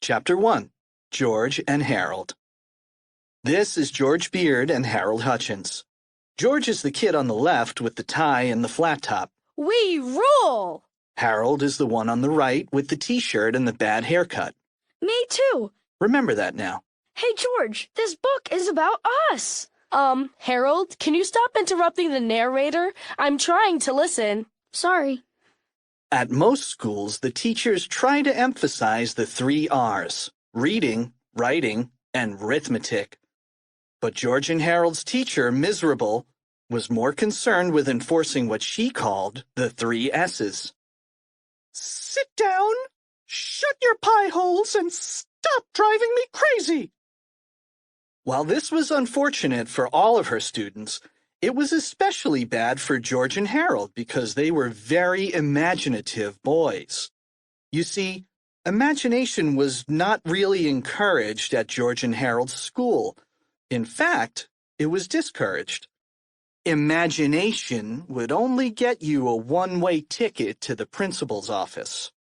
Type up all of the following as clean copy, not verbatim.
Chapter 1. George and Harold. This is George Beard and Harold Hutchins. George is the kid on the left with the tie and the flat top. We rule! Harold is the one on the right with the t-shirt and the bad haircut. Me too. Remember that now. Hey, George, this book is about us. Harold, can you stop interrupting the narrator? I'm trying to listen. Sorry. At most schools, the teachers try to emphasize the 3 R's: reading, writing, and arithmetic. But George and Harold's teacher, Miserable, was more concerned with enforcing what she called the 3 S's. Sit down, shut your pie holes, and stop driving me crazy. While this was unfortunate for all of her students, it was especially bad for George and Harold because they were very imaginative boys. You see, imagination was not really encouraged at George and Harold's school. In fact, it was discouraged. Imagination would only get you a one-way ticket to the principal's office.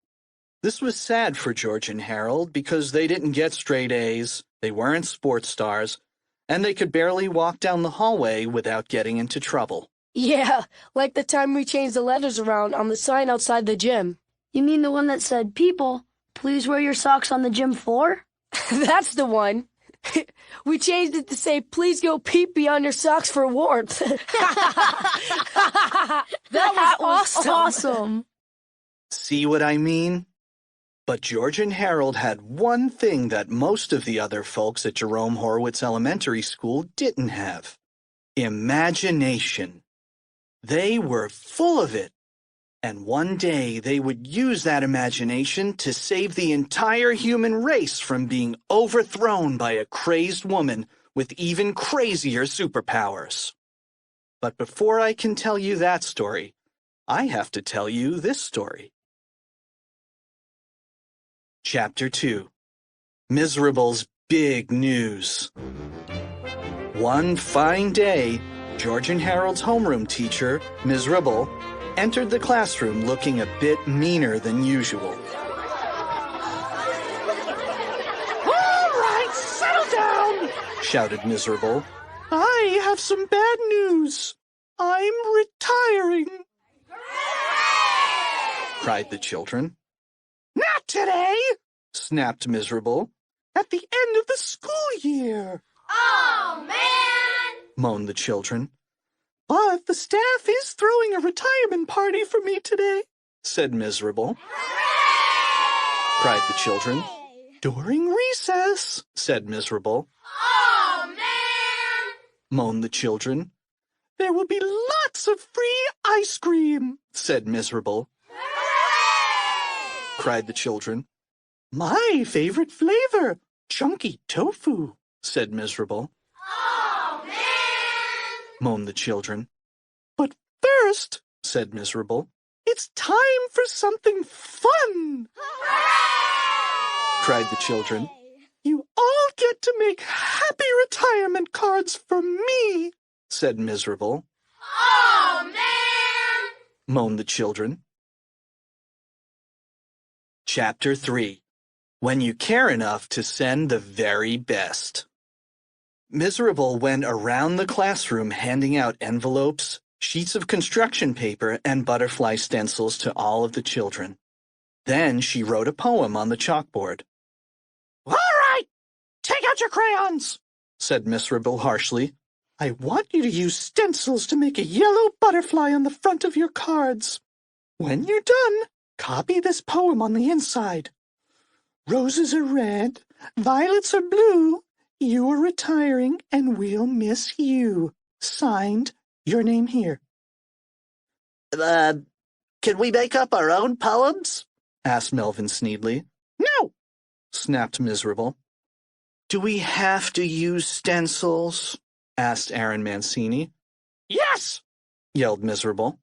This was sad for George and Harold because they didn't get straight A's, they weren't sports stars, and they could barely walk down the hallway without getting into trouble. Yeah, like the time we changed the letters around on the sign outside the gym. You mean the one that said, "People, please wear your socks on the gym floor"? That's the one. We changed it to say, "Please go pee-pee on your socks for warmth." That was awesome. See what I mean? But George and Harold had one thing that most of the other folks at Jerome Horowitz Elementary School didn't have: imagination. They were full of it, and one day they would use that imagination to save the entire human race from being overthrown by a crazed woman with even crazier superpowers. But before I can tell you that story, I have to tell you this story. Chapter 2. Miserable's Big News. One fine day, George and Harold's homeroom teacher, Miserable, entered the classroom looking a bit meaner than usual. "All right, settle down," shouted Miserable. "I have some bad news. I'm retiring," cried the children. "Not today," snapped Miserable. "At the end of the school year." Oh, man! Moaned the children. "But the staff is throwing a retirement party for me today," said Miserable. Hooray! Cried the children. "During recess," said Miserable. Oh, man! Moaned the children. "There will be lots of free ice cream," said Miserable. Hooray! Cried the children. "My favorite flavor, chunky tofu," said Miserable. Oh, man! Moaned the children. "But first," said Miserable, "it's time for something fun," Hooray! cried the children. "You all get to make happy retirement cards for me," said Miserable. Oh, man! Moaned the children. Chapter 3. When you care enough to send the very best. Miserable went around the classroom handing out envelopes, sheets of construction paper, and butterfly stencils to all of the children. Then she wrote a poem on the chalkboard. "All right, take out your crayons," said Miserable harshly. "I want you to use stencils to make a yellow butterfly on the front of your cards. When you're done, copy this poem on the inside. Roses are red, violets are blue. You are retiring, and we'll miss you. Signed, your name here." Can we make up our own poems?" asked Melvin Sneedley. "No," snapped Miserable. "Do we have to use stencils?" asked Aaron Mancini. "Yes," yelled Miserable.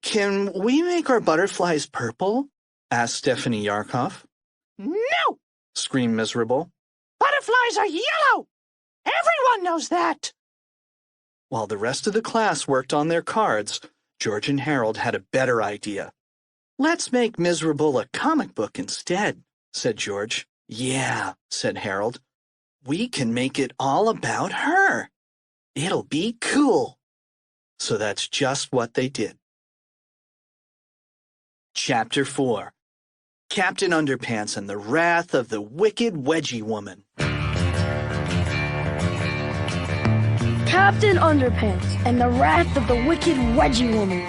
"Can we make our butterflies purple?" asked Stephanie Yarkov. "No," screamed Miserable. "Butterflies are yellow. Everyone knows that." While the rest of the class worked on their cards, George and Harold had a better idea. "Let's make Miserable a comic book instead," said George. Yeah, said Harold. We can make it all about her. It'll be cool. So that's just what they did. Chapter 4. Captain Underpants and the Wrath of the Wicked Wedgie Woman. Captain Underpants and the Wrath of the Wicked Wedgie Woman.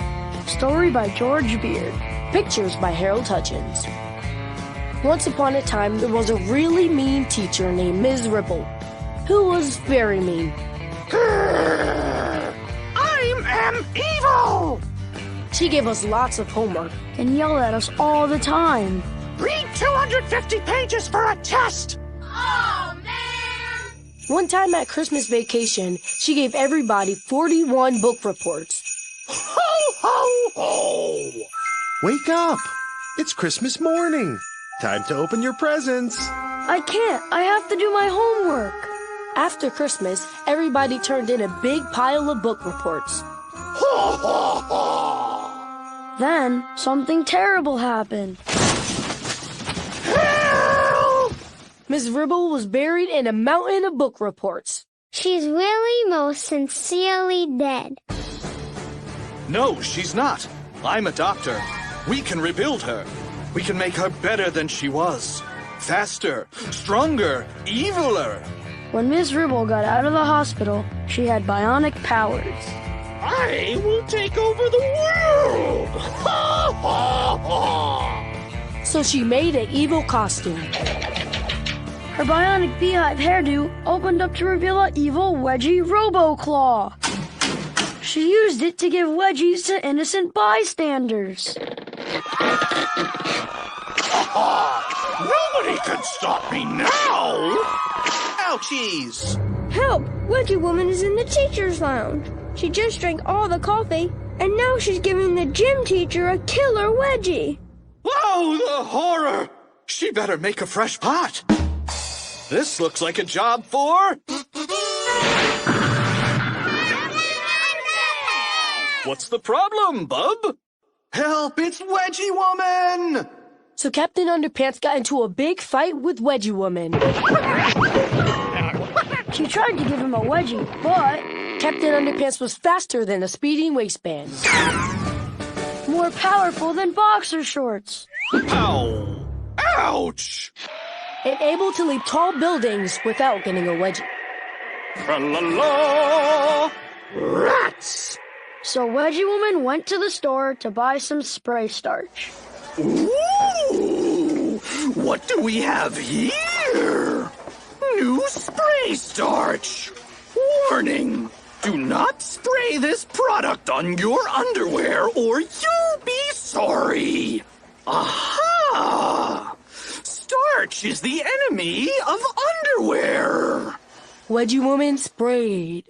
Story by George Beard. Pictures by Harold Hutchins. Once upon a time, there was a really mean teacher named Ms. Ripple, who was very mean. I'm evil! She gave us lots of homework. And yelled at us all the time. Read 250 pages for a test! Oh, man! One time at Christmas vacation, she gave everybody 41 book reports. Ho, ho, ho! Wake up! It's Christmas morning. Time to open your presents. I can't. I have to do my homework. After Christmas, everybody turned in a big pile of book reports. Ha, ha, ha! Then something terrible happened. Help! Ms. Ribble was buried in a mountain of book reports. She's really most sincerely dead. No, she's not. I'm a doctor. We can rebuild her. We can make her better than she was. Faster, stronger, eviler. When Miss Ribble got out of the hospital, she had bionic powers. I will take over the world! Ha, ha, ha! So she made an evil costume. Her bionic beehive hairdo opened up to reveal an evil Wedgie Robo-Claw. She used it to give wedgies to innocent bystanders. Nobody can stop me now! Ouchies! Help! Wedgie Woman is in the teacher's lounge. She just drank all the coffee, and now she's giving the gym teacher a killer wedgie. Oh, the horror! She better make a fresh pot. This looks like a job for... What's the problem, bub? Help, it's Wedgie Woman! So Captain Underpants got into a big fight with Wedgie Woman. She tried to give him a wedgie, but Captain Underpants was faster than a speeding waistband. more powerful than boxer shorts. Ow! Ouch! And able to leap tall buildings without getting a wedgie. Tra-la-la! Rats! So Wedgie Woman went to the store to buy some spray starch. Ooh! What do we have here? New spray starch! Warning! Do not spray this product on your underwear or you'll be sorry! Aha! Starch is the enemy of underwear! Wedgie Woman sprayed.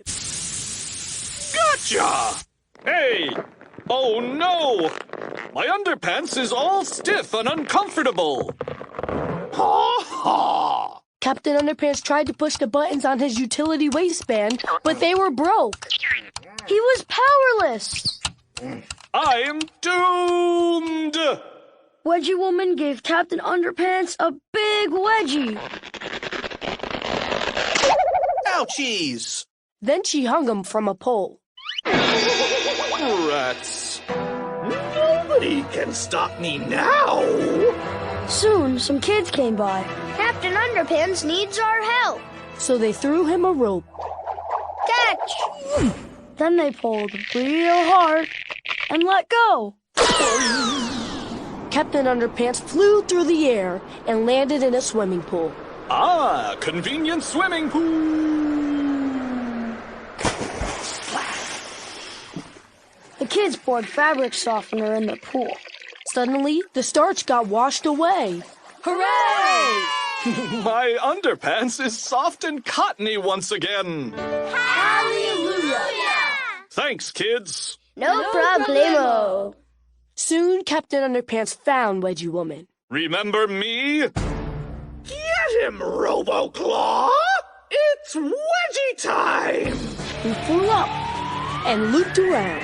Gotcha! Hey! Oh no! My underpants is all stiff and uncomfortable! Ha ha! Captain Underpants tried to push the buttons on his utility waistband, but they were broke. He was powerless. I'm doomed! Wedgie Woman gave Captain Underpants a big wedgie. Ouchies! Then she hung him from a pole. Rats. Nobody can stop me now! Soon, some kids came by. Captain Underpants needs our help. So they threw him a rope. Catch! Then they pulled real hard and let go. Captain Underpants flew through the air and landed in a swimming pool. Ah, convenient swimming pool! The kids poured fabric softener in the pool. Suddenly, the starch got washed away. Hooray! My underpants is soft and cottony once again. Hallelujah! Thanks, kids. No problemo. Soon, Captain Underpants found Wedgie Woman. Remember me? Get him, RoboClaw! It's wedgie time! He flew up. And looped around.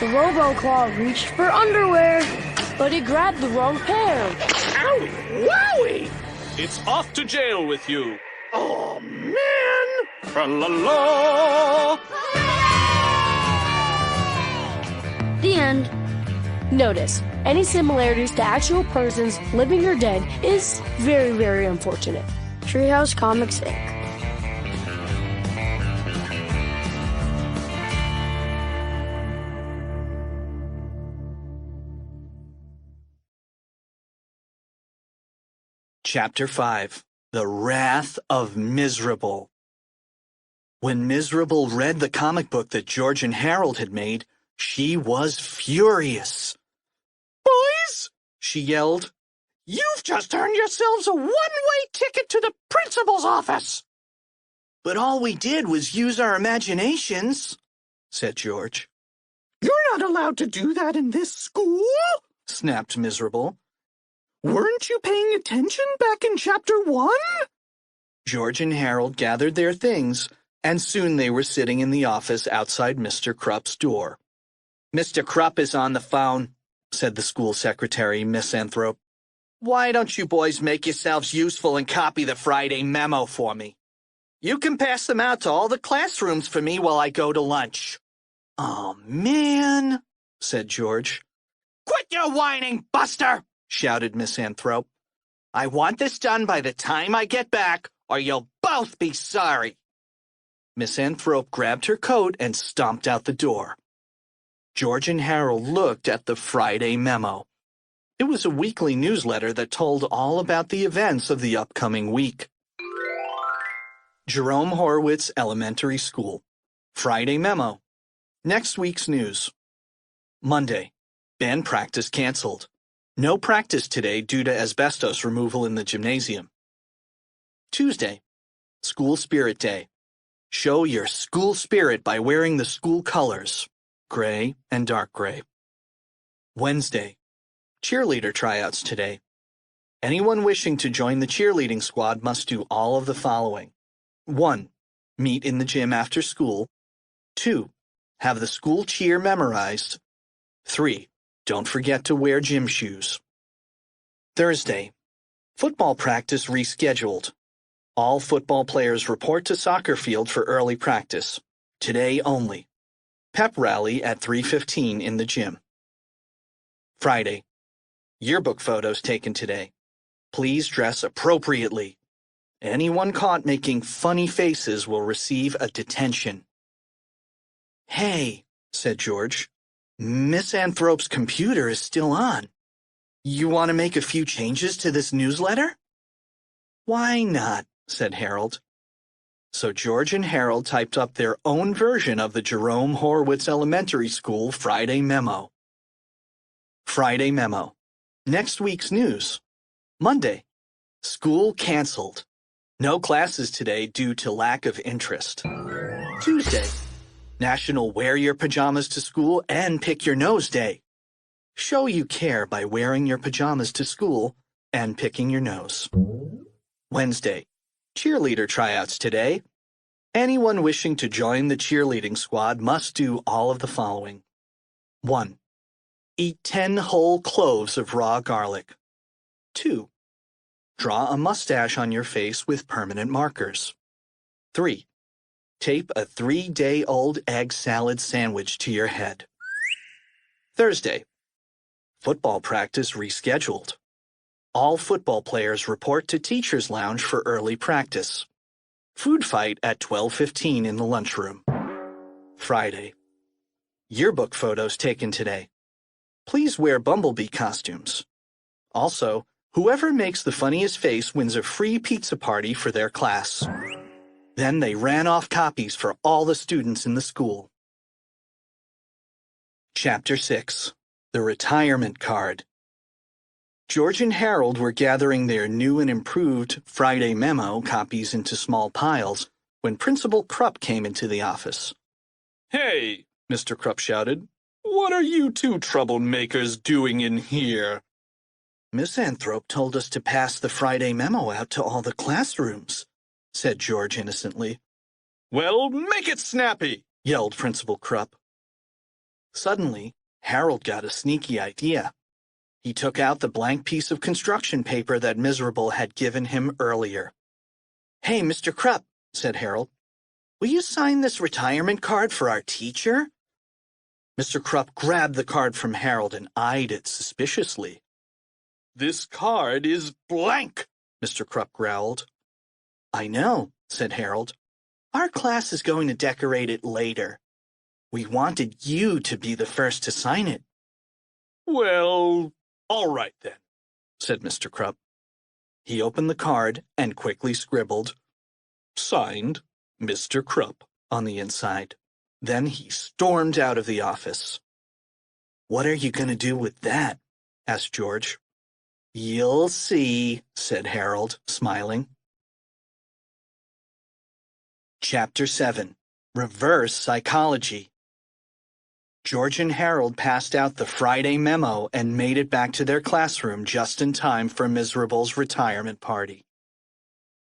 The Robo-Claw reached for underwear. But it grabbed the wrong pair. Owie! Wowie! It's off to jail with you. Oh, man! Tra-la-la! The end. Notice, any similarities to actual persons, living or dead, is very, very unfortunate. Treehouse Comics, Inc. Chapter 5. The Wrath of Miserable. When Miserable read the comic book that George and Harold had made, she was furious. "Boys," she yelled, "you've just earned yourselves a one-way ticket to the principal's office." "But all we did was use our imaginations," said George. "You're not allowed to do that in this school," snapped Miserable. "Weren't you paying attention back in Chapter 1? George and Harold gathered their things, and soon they were sitting in the office outside Mr. Krupp's door. "Mr. Krupp is on the phone," said the school secretary, Miss Anthrop. "Why don't you boys make yourselves useful and copy the Friday memo for me? You can pass them out to all the classrooms for me while I go to lunch." "Oh, man," said George. "Quit your whining, Buster!" shouted Miss Anthrop. "I want this done by the time I get back, or you'll both be sorry." Miss Anthrop grabbed her coat and stomped out the door. George and Harold looked at the Friday memo. It was a weekly newsletter that told all about the events of the upcoming week. Jerome Horowitz Elementary School. Friday memo. Next week's news. Monday. Band practice canceled. No practice today due to asbestos removal in the gymnasium. Tuesday. School Spirit Day. Show your school spirit by wearing the school colors, gray and dark gray. Wednesday. Cheerleader tryouts today. Anyone wishing to join the cheerleading squad must do all of the following. 1. Meet in the gym after school. 2. Have the school cheer memorized. 3. Don't forget to wear gym shoes. Thursday. Football practice rescheduled. All football players report to soccer field for early practice. Today only. Pep rally at 3:15 in the gym. Friday. Yearbook photos taken today. Please dress appropriately. Anyone caught making funny faces will receive a detention. "Hey," said George. "Miss Anthrop's computer is still on. You want to make a few changes to this newsletter?" "Why not?" said Harold. So George and Harold typed up their own version of the Jerome Horowitz Elementary School Friday memo. Friday memo. Next week's news. Monday. School canceled. No classes today due to lack of interest. Tuesday. National Wear Your Pajamas to School and Pick Your Nose Day. Show you care by wearing your pajamas to school and picking your nose. Wednesday. Cheerleader tryouts today. Anyone wishing to join the cheerleading squad must do all of the following. 1. Eat 10 whole cloves of raw garlic. 2. Draw a mustache on your face with permanent markers. 3. Tape a 3-day-old egg salad sandwich to your head. Thursday. Football practice rescheduled. All football players report to Teacher's Lounge for early practice. Food fight at 12:15 in the lunchroom. Friday. Yearbook photos taken today. Please wear bumblebee costumes. Also, whoever makes the funniest face wins a free pizza party for their class. Then they ran off copies for all the students in the school. Chapter 6. The Retirement Card. George and Harold were gathering their new and improved Friday memo copies into small piles when Principal Krupp came into the office. "Hey," Mr. Krupp shouted. "What are you two troublemakers doing in here?" "Miss Anthrop told us to pass the Friday memo out to all the classrooms," said George innocently. "Well, make it snappy," yelled Principal Krupp. Suddenly, Harold got a sneaky idea. He took out the blank piece of construction paper that Miserable had given him earlier. "Hey, Mr. Krupp," said Harold, "will you sign this retirement card for our teacher?" Mr. Krupp grabbed the card from Harold and eyed it suspiciously. "This card is blank," Mr. Krupp growled. "I know," said Harold. "Our class is going to decorate it later. We wanted you to be the first to sign it." "Well, all right then," said Mr. Krupp. He opened the card and quickly scribbled, "Signed, Mr. Krupp," on the inside. Then he stormed out of the office. "What are you going to do with that?" asked George. "You'll see," said Harold, smiling. Chapter 7. Reverse Psychology. George and Harold passed out the Friday memo and made it back to their classroom just in time for Miserable's retirement party.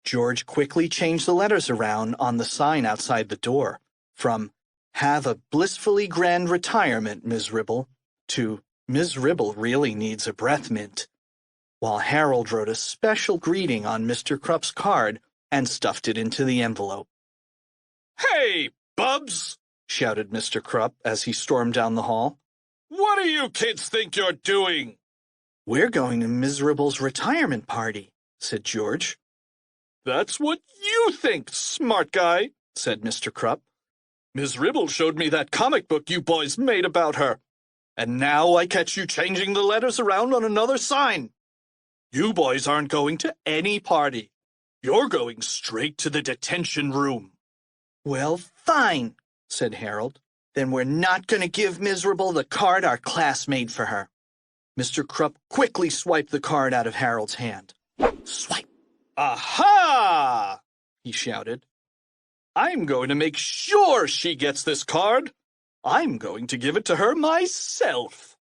George quickly changed the letters around on the sign outside the door, from "Have a blissfully grand retirement, Miserable," to "Miserable really needs a breath mint," while Harold wrote a special greeting on Mr. Krupp's card and stuffed it into the envelope. "Hey, Bubs!" shouted Mr. Krupp as he stormed down the hall. "What do you kids think you're doing?" "We're going to Miserable's retirement party," said George. "That's what you think, smart guy," said Mr. Krupp. "Miserable showed me that comic book you boys made about her, and now I catch you changing the letters around on another sign. You boys aren't going to any party. You're going straight to the detention room." "Well, fine," said Harold. "Then we're not going to give Miserable the card our class made for her." Mr. Krupp quickly swiped the card out of Harold's hand. "Swipe!" "Aha!" he shouted. "I'm going to make sure she gets this card. I'm going to give it to her myself."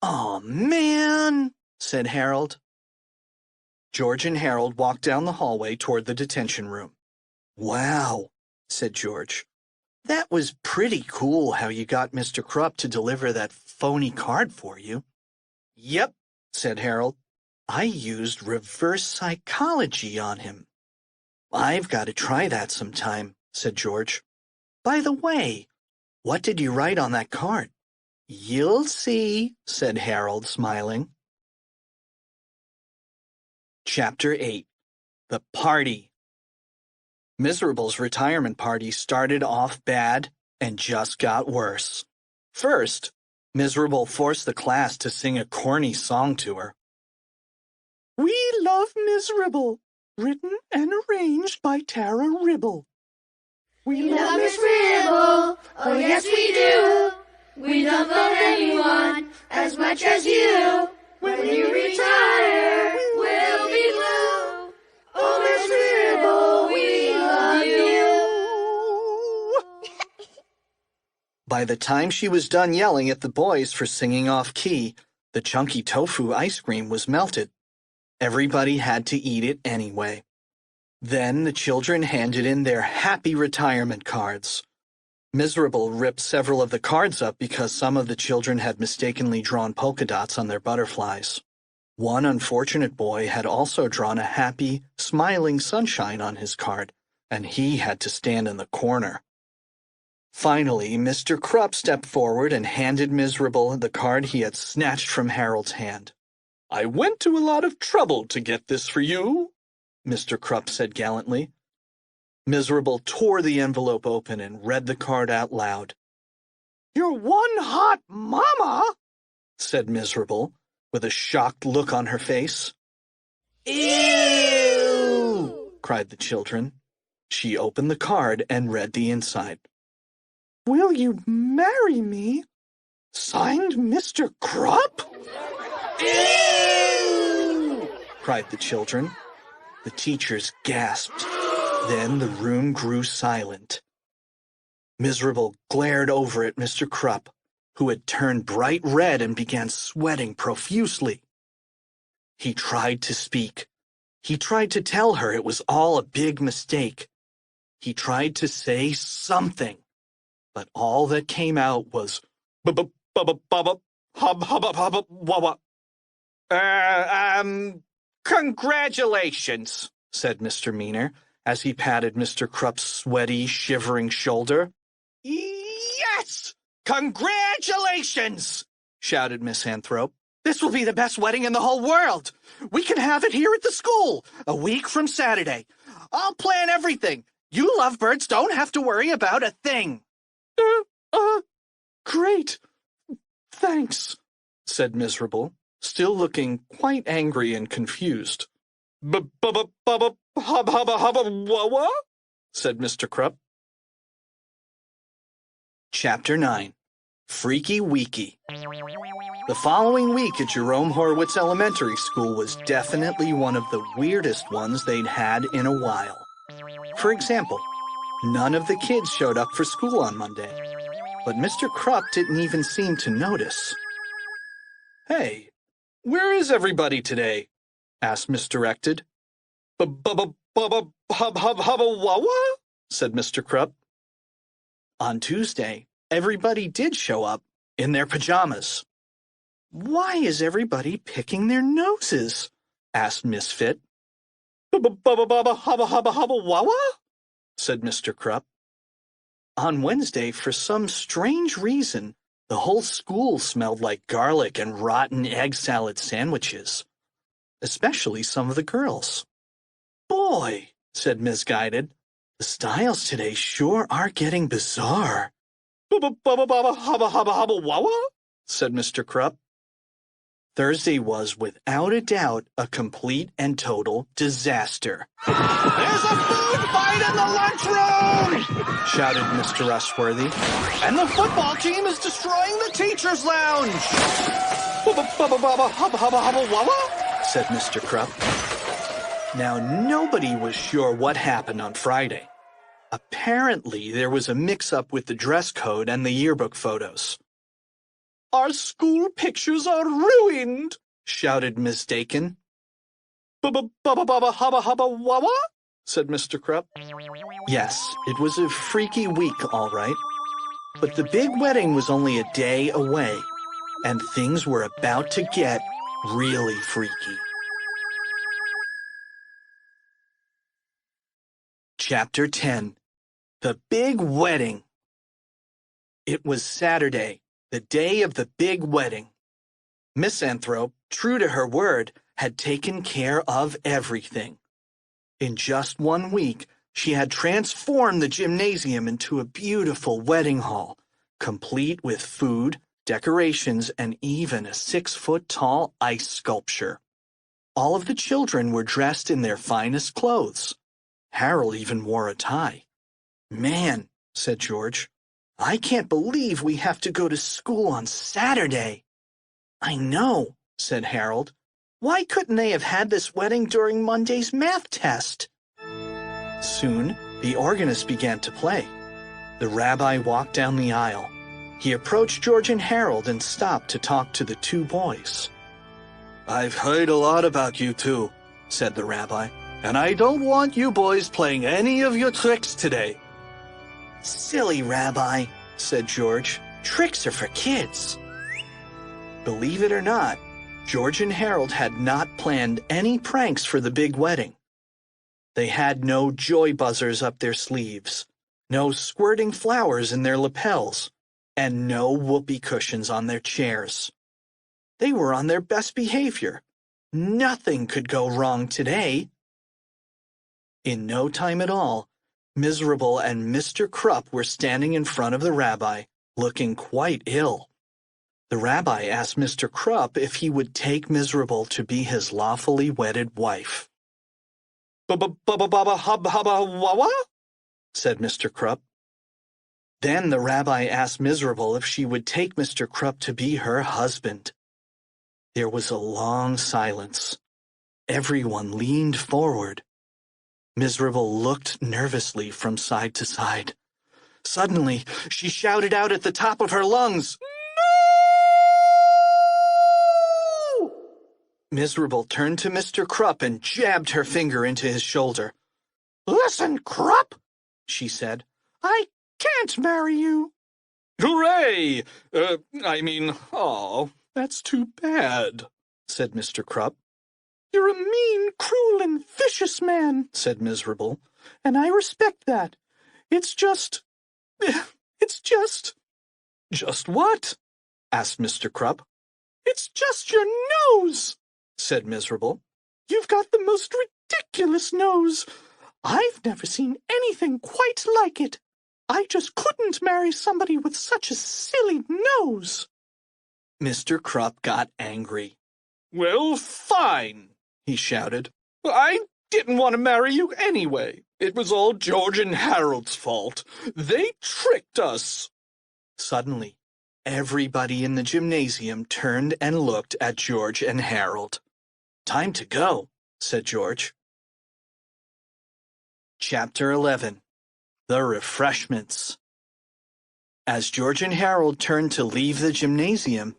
"Aw, man," said Harold. George and Harold walked down the hallway toward the detention room. "Wow," said George. "That was pretty cool how you got Mr. Krupp to deliver that phony card for you." "Yep," said Harold. "I used reverse psychology on him." "I've got to try that sometime," said George. "By the way, what did you write on that card?" "You'll see," said Harold, smiling. Chapter 8. The Party. Miserable's retirement party started off bad and just got worse. First, Miserable forced the class to sing a corny song to her. "We love Miserable," written and arranged by Tara Ribble. We love Miss Ribble, oh yes we do. We don't love anyone as much as you. When you retire, we'll be blue. Oh Miss Ribble, we love you. By the time she was done yelling at the boys for singing off-key, the chunky tofu ice cream was melted. Everybody had to eat it anyway. Then the children handed in their happy retirement cards. Miserable ripped several of the cards up because some of the children had mistakenly drawn polka dots on their butterflies. One unfortunate boy had also drawn a happy, smiling sunshine on his card, and he had to stand in the corner. Finally, Mr. Krupp stepped forward and handed Miserable the card he had snatched from Harold's hand. "I went to a lot of trouble to get this for you," Mr. Krupp said gallantly. Miserable tore the envelope open and read the card out loud. "You're one hot mama," said Miserable, with a shocked look on her face. "Ew!" cried the children. She opened the card and read the inside. "Will you marry me? Signed Mr. Krupp?" "Ew!" cried the children. The teachers gasped. Then the room grew silent. Miserable glared over at Mr. Krupp, who had turned bright red and began sweating profusely. He tried to speak. He tried to tell her it was all a big mistake. He tried to say something, but all that came out was "bub-bub-bub-bub-bub, hub-hub-hub-hub-wawa." Congratulations, said Mr. Meaner, as he patted Mr. Krupp's sweaty, shivering shoulder. Yes! Congratulations! Shouted Miss Anthrope. This will be the best wedding in the whole world. We can have it here at the school, a week from Saturday. I'll plan everything. You lovebirds don't have to worry about a thing. Great. Thanks, said Miserable, still looking quite angry and confused. Hubba, said Mr. Krupp. Chapter 9. Freaky Weeky. The following week at Jerome Horwitz Elementary School was definitely one of the weirdest ones they'd had in a while. For example, none of the kids showed up for school on Monday, but Mr. Krupp didn't even seem to notice. Hey, where is everybody today? Asked Miss Directed. Hubba, said Mr. Krupp. On Tuesday, everybody did show up in their pajamas. Why is everybody picking their noses? Asked Miss Fit. Said Mr. Krupp. On Wednesday, for some strange reason, the whole school smelled like garlic and rotten egg salad sandwiches, especially some of the girls. Boy, said Miss Guided, the styles today sure are getting bizarre. Said Mr. Krupp. Thursday was, without a doubt, a complete and total disaster. There's a food fight in the lunchroom! Shouted Mr. Rushworthy. And the football team is destroying the teacher's lounge! Said Mr. Krupp. Now, nobody was sure what happened on Friday. Apparently, there was a mix-up with the dress code and the yearbook photos. Our school pictures are ruined, shouted Miss Dakin. Said Mr. Krupp. Yes, it was a freaky week, all right. But the big wedding was only a day away, and things were about to get really freaky. Chapter 10. The Big Wedding. It was Saturday, the day of the big wedding. Miss Anthrope, true to her word, had taken care of everything. In just 1 week, she had transformed the gymnasium into a beautiful wedding hall, complete with food, decorations, and even a 6-foot-tall ice sculpture. All of the children were dressed in their finest clothes. Harold even wore a tie. Man, said George, I can't believe we have to go to school on Saturday. I know, said Harold. Why couldn't they have had this wedding during Monday's math test? Soon, the organist began to play. The rabbi walked down the aisle. He approached George and Harold and stopped to talk to the two boys. I've heard a lot about you two, said the rabbi, and I don't want you boys playing any of your tricks today. Silly rabbi, said George. Tricks are for kids. Believe it or not, George and Harold had not planned any pranks for the big wedding. They had no joy buzzers up their sleeves, no squirting flowers in their lapels, and no whoopee cushions on their chairs. They were on their best behavior. Nothing could go wrong today. In no time at all, Miserable and Mr. Krupp were standing in front of the rabbi, looking quite ill. The rabbi asked Mr. Krupp if he would take Miserable to be his lawfully wedded wife. Ba-ba-ba-ba-ba-hub-hubba-wawa? Said Mr. Krupp. Then the rabbi asked Miserable if she would take Mr. Krupp to be her husband. There was a long silence. Everyone leaned forward. Miserable looked nervously from side to side. Suddenly, she shouted out at the top of her lungs, "No!" Miserable turned to Mr. Krupp and jabbed her finger into his shoulder. "Listen, Krupp," she said, "I can't marry you." "Hooray! Oh, that's too bad," said Mr. Krupp. "You're a mean, cruel, and vicious man," said Miserable, "and I respect that. It's just... Just what?" asked Mr. Krupp. "It's just your nose," said Miserable. "You've got the most ridiculous nose. I've never seen anything quite like it. I just couldn't marry somebody with such a silly nose." Mr. Krupp got angry. "Well, fine," he shouted. "I didn't want to marry you anyway. It was all George and Harold's fault. They tricked us." Suddenly, everybody in the gymnasium turned and looked at George and Harold. "Time to go," said George. Chapter 11. The Refreshments. As George and Harold turned to leave the gymnasium,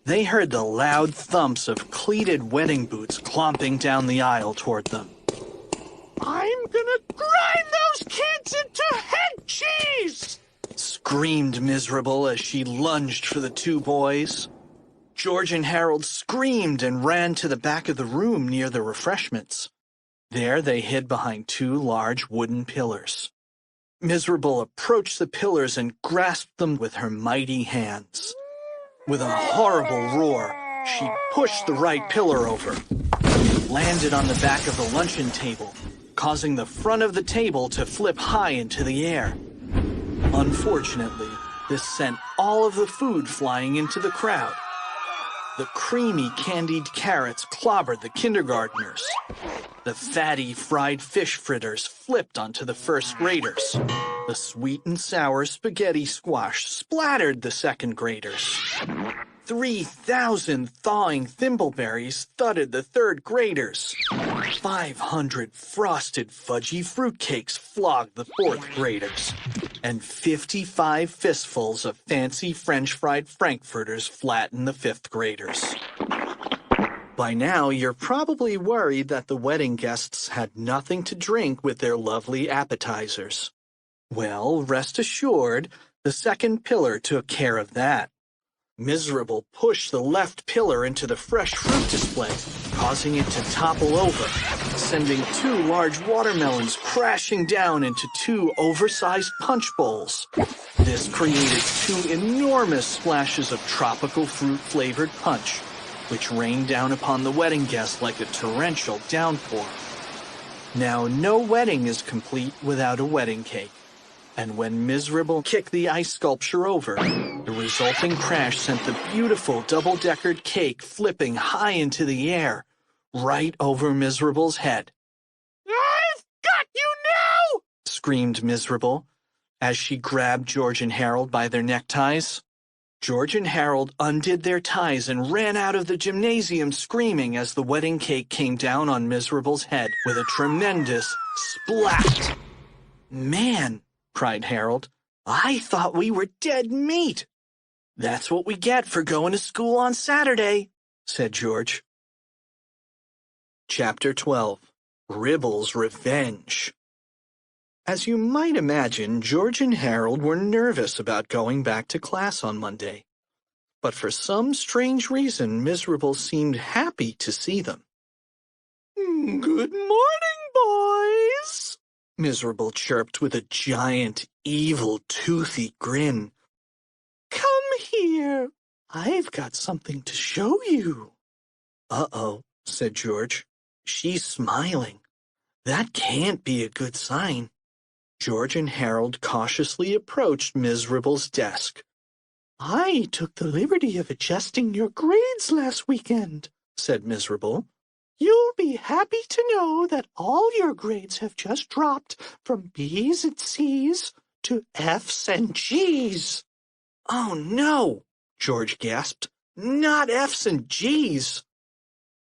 they heard the loud thumps of cleated wedding boots clomping down the aisle toward them. "I'm gonna grind those kids into head cheese!" screamed Miserable as she lunged for the two boys. George and Harold screamed and ran to the back of the room near the refreshments. There they hid behind two large wooden pillars. Miserable approached the pillars and grasped them with her mighty hands. With a horrible roar, she pushed the right pillar over. It landed on the back of the luncheon table, causing the front of the table to flip high into the air. Unfortunately, this sent all of the food flying into the crowd. The creamy candied carrots clobbered the kindergartners. The fatty fried fish fritters flipped onto the first graders. The sweet and sour spaghetti squash splattered the second graders. 3,000 thawing thimbleberries thudded the third graders. 500 frosted fudgy fruitcakes flogged the fourth graders. And 55 fistfuls of fancy French fried frankfurters flattened the fifth graders. By now, you're probably worried that the wedding guests had nothing to drink with their lovely appetizers. Well, rest assured, the second pillar took care of that. Miserable pushed the left pillar into the fresh fruit display, causing it to topple over, sending two large watermelons crashing down into two oversized punch bowls. This created two enormous splashes of tropical fruit-flavored punch, which rained down upon the wedding guests like a torrential downpour. Now, no wedding is complete without a wedding cake. And when Miserable kicked the ice sculpture over, the resulting crash sent the beautiful double-deckered cake flipping high into the air, right over Miserable's head. "I've got you now!" screamed Miserable, as she grabbed George and Harold by their neckties. George and Harold undid their ties and ran out of the gymnasium screaming as the wedding cake came down on Miserable's head with a tremendous splat. "Man!" cried Harold. "I thought we were dead meat." "That's what we get for going to school on Saturday," said George. Chapter 12. Ribble's Revenge. As you might imagine, George and Harold were nervous about going back to class on Monday. But for some strange reason, Miserable seemed happy to see them. "Good morning, boys," Miserable chirped with a giant, evil, toothy grin. "Come here. I've got something to show you." "Uh-oh," said George. "She's smiling. That can't be a good sign." George and Harold cautiously approached Miserable's desk. "I took the liberty of adjusting your grades last weekend," said Miserable. "You'll be happy to know that all your grades have just dropped from B's and C's to F's and G's." "Oh, no," George gasped. "Not F's and G's."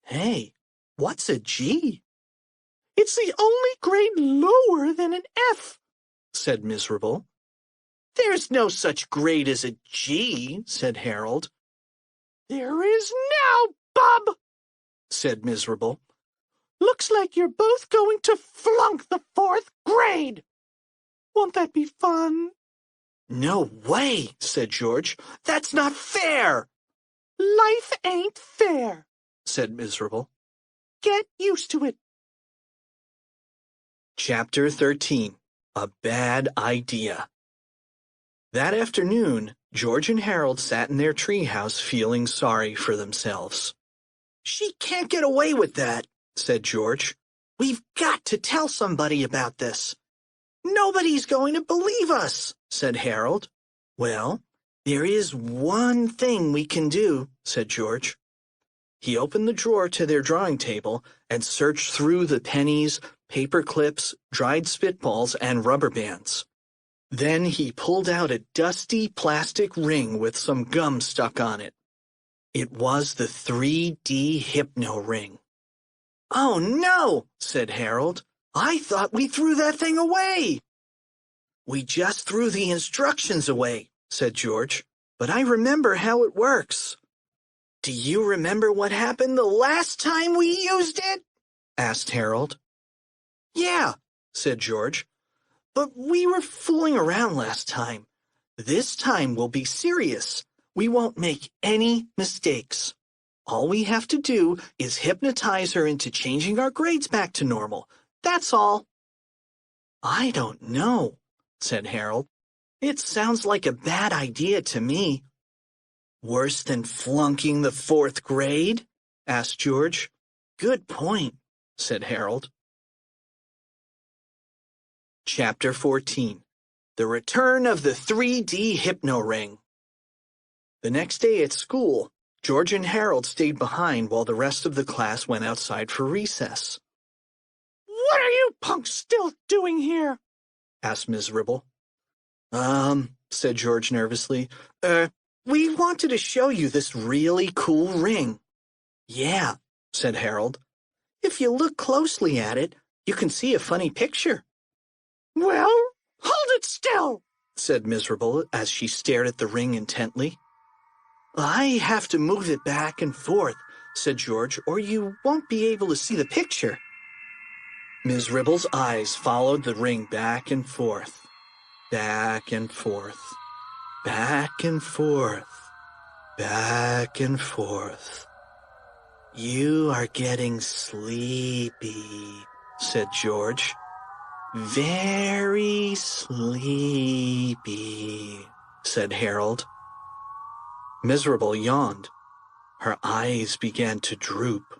"Hey, what's a G?" "It's the only grade lower than an F," said Miserable. "There's no such grade as a G," said Harold. "There is now, Bob," said Miserable. "Looks like you're both going to flunk the fourth grade. Won't that be fun?" "No way," said George. "That's not fair." "Life ain't fair. said Miserable. Get used to it. Chapter 13. A Bad Idea. That afternoon, George and Harold sat in their treehouse feeling sorry for themselves. "She can't get away with that," said George. "We've got to tell somebody about this." "Nobody's going to believe us," said Harold. "Well, there is one thing we can do," said George. He opened the drawer to their drawing table and searched through the pennies, paper clips, dried spitballs, and rubber bands. Then he pulled out a dusty plastic ring with some gum stuck on it. It was the 3D Hypno Ring. "Oh, no," said Harold. "I thought we threw that thing away." "We just threw the instructions away," said George. "But I remember how it works." "Do you remember what happened the last time we used it?" asked Harold. "Yeah," said George. "But we were fooling around last time. This time we'll be serious. We won't make any mistakes. All we have to do is hypnotize her into changing our grades back to normal. That's all." "I don't know," said Harold. "It sounds like a bad idea to me." "Worse than flunking the 4th grade?" asked George. "Good point," said Harold. Chapter 14. The Return of the 3D Hypno Ring. The next day at school, George and Harold stayed behind while the rest of the class went outside for recess. What are you punks still doing here? asked Miserable. Said George nervously. We wanted to show you this really cool ring. Yeah, said Harold. If you look closely at it, you can see a funny picture. Well, hold it still, said Miserable as she stared at the ring intently. I have to move it back and forth, said George, or you won't be able to see the picture. Miserable's eyes followed the ring back and forth, back and forth, back and forth, back and forth. You are getting sleepy, said George. Very sleepy, said Harold. Miserable yawned. Her eyes began to droop.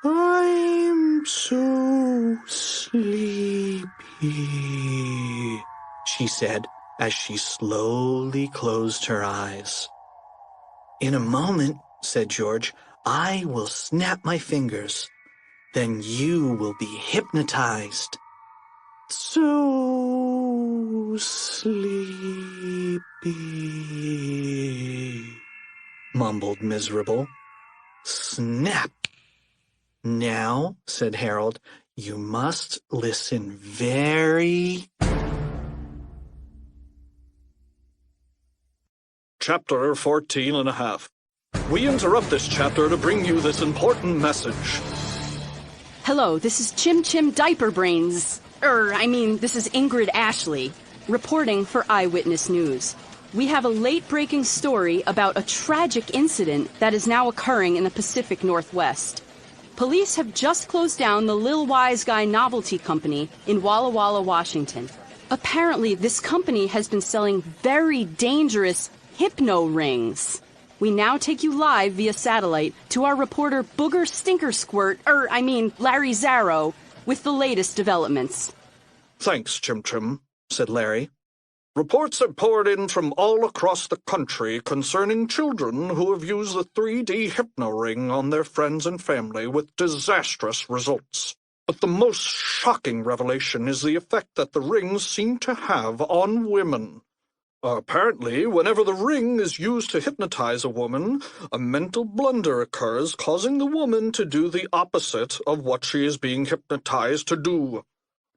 I'm so sleepy, she said as she slowly closed her eyes. In a moment, said George, I will snap my fingers. Then you will be hypnotized. So sleepy, mumbled Miserable. Snap! Now, said Harold, you must listen very... Chapter 14 and a half. We interrupt this chapter to bring you this important message. Hello, this is Chim Chim Diaper Brains. This is Ingrid Ashley, reporting for Eyewitness News. We have a late-breaking story about a tragic incident that is now occurring in the Pacific Northwest. Police have just closed down the Lil Wise Guy Novelty Company in Walla Walla, Washington. Apparently, this company has been selling very dangerous hypno rings. We now take you live via satellite to our reporter Booger Stinker Squirt, Larry Zarrow, with the latest developments. Thanks, Chim Chim, said Larry. Reports have poured in from all across the country concerning children who have used the 3D hypno ring on their friends and family with disastrous results. But the most shocking revelation is the effect that the rings seem to have on women. Apparently, whenever the ring is used to hypnotize a woman, a mental blunder occurs, causing the woman to do the opposite of what she is being hypnotized to do.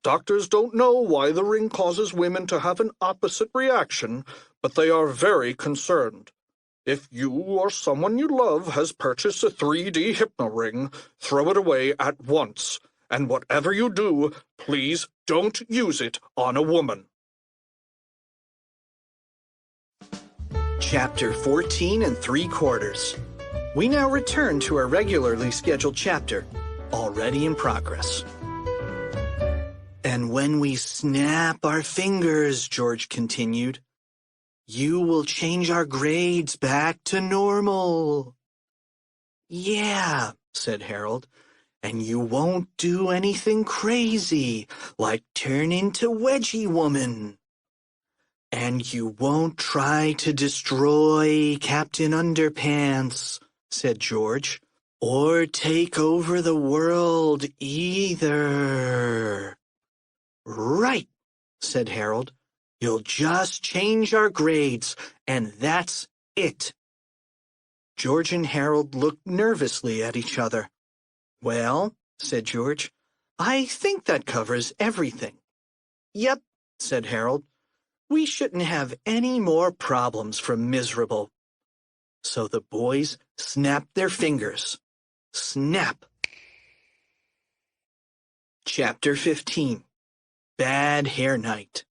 Doctors don't know why the ring causes women to have an opposite reaction, but they are very concerned. If you or someone you love has purchased a 3D hypno ring, throw it away at once. And whatever you do, please don't use it on a woman. Chapter 14 3/4. We now return to our regularly scheduled chapter, already in progress. And when we snap our fingers, George continued, you will change our grades back to normal. Yeah, said Harold, and you won't do anything crazy, like turn into Wedgie Woman. And you won't try to destroy Captain Underpants, said George, or take over the world either. Right, said Harold. You'll just change our grades, and that's it. George and Harold looked nervously at each other. Well, said George, I think that covers everything. Yep, said Harold. We shouldn't have any more problems from Miserable. So the boys snapped their fingers. Snap. Chapter 15. Bad Hair Night.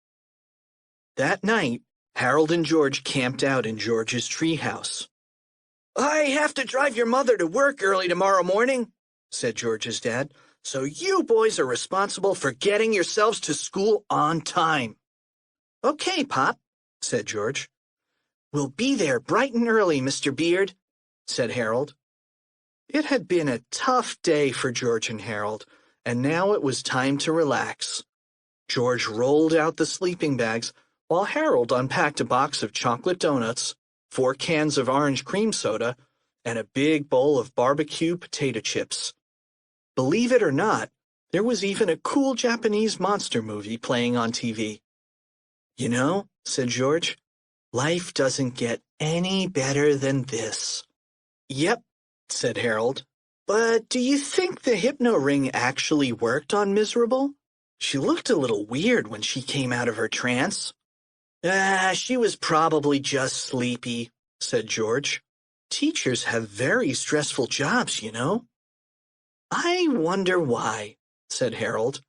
That night, Harold and George camped out in George's treehouse. I have to drive your mother to work early tomorrow morning, said George's dad, so you boys are responsible for getting yourselves to school on time. Okay, Pop, said George. We'll be there bright and early, Mr. Beard, said Harold. It had been a tough day for George and Harold, and now it was time to relax. George rolled out the sleeping bags, while Harold unpacked a box of chocolate donuts, 4 cans of orange cream soda, and a big bowl of barbecue potato chips. Believe it or not, there was even a cool Japanese monster movie playing on TV. You know, said George, life doesn't get any better than this. Yep, said Harold. But do you think the hypno ring actually worked on Miserable? She looked a little weird when she came out of her trance. She was probably just sleepy, said George. Teachers have very stressful jobs, you know. I wonder why, said Harold.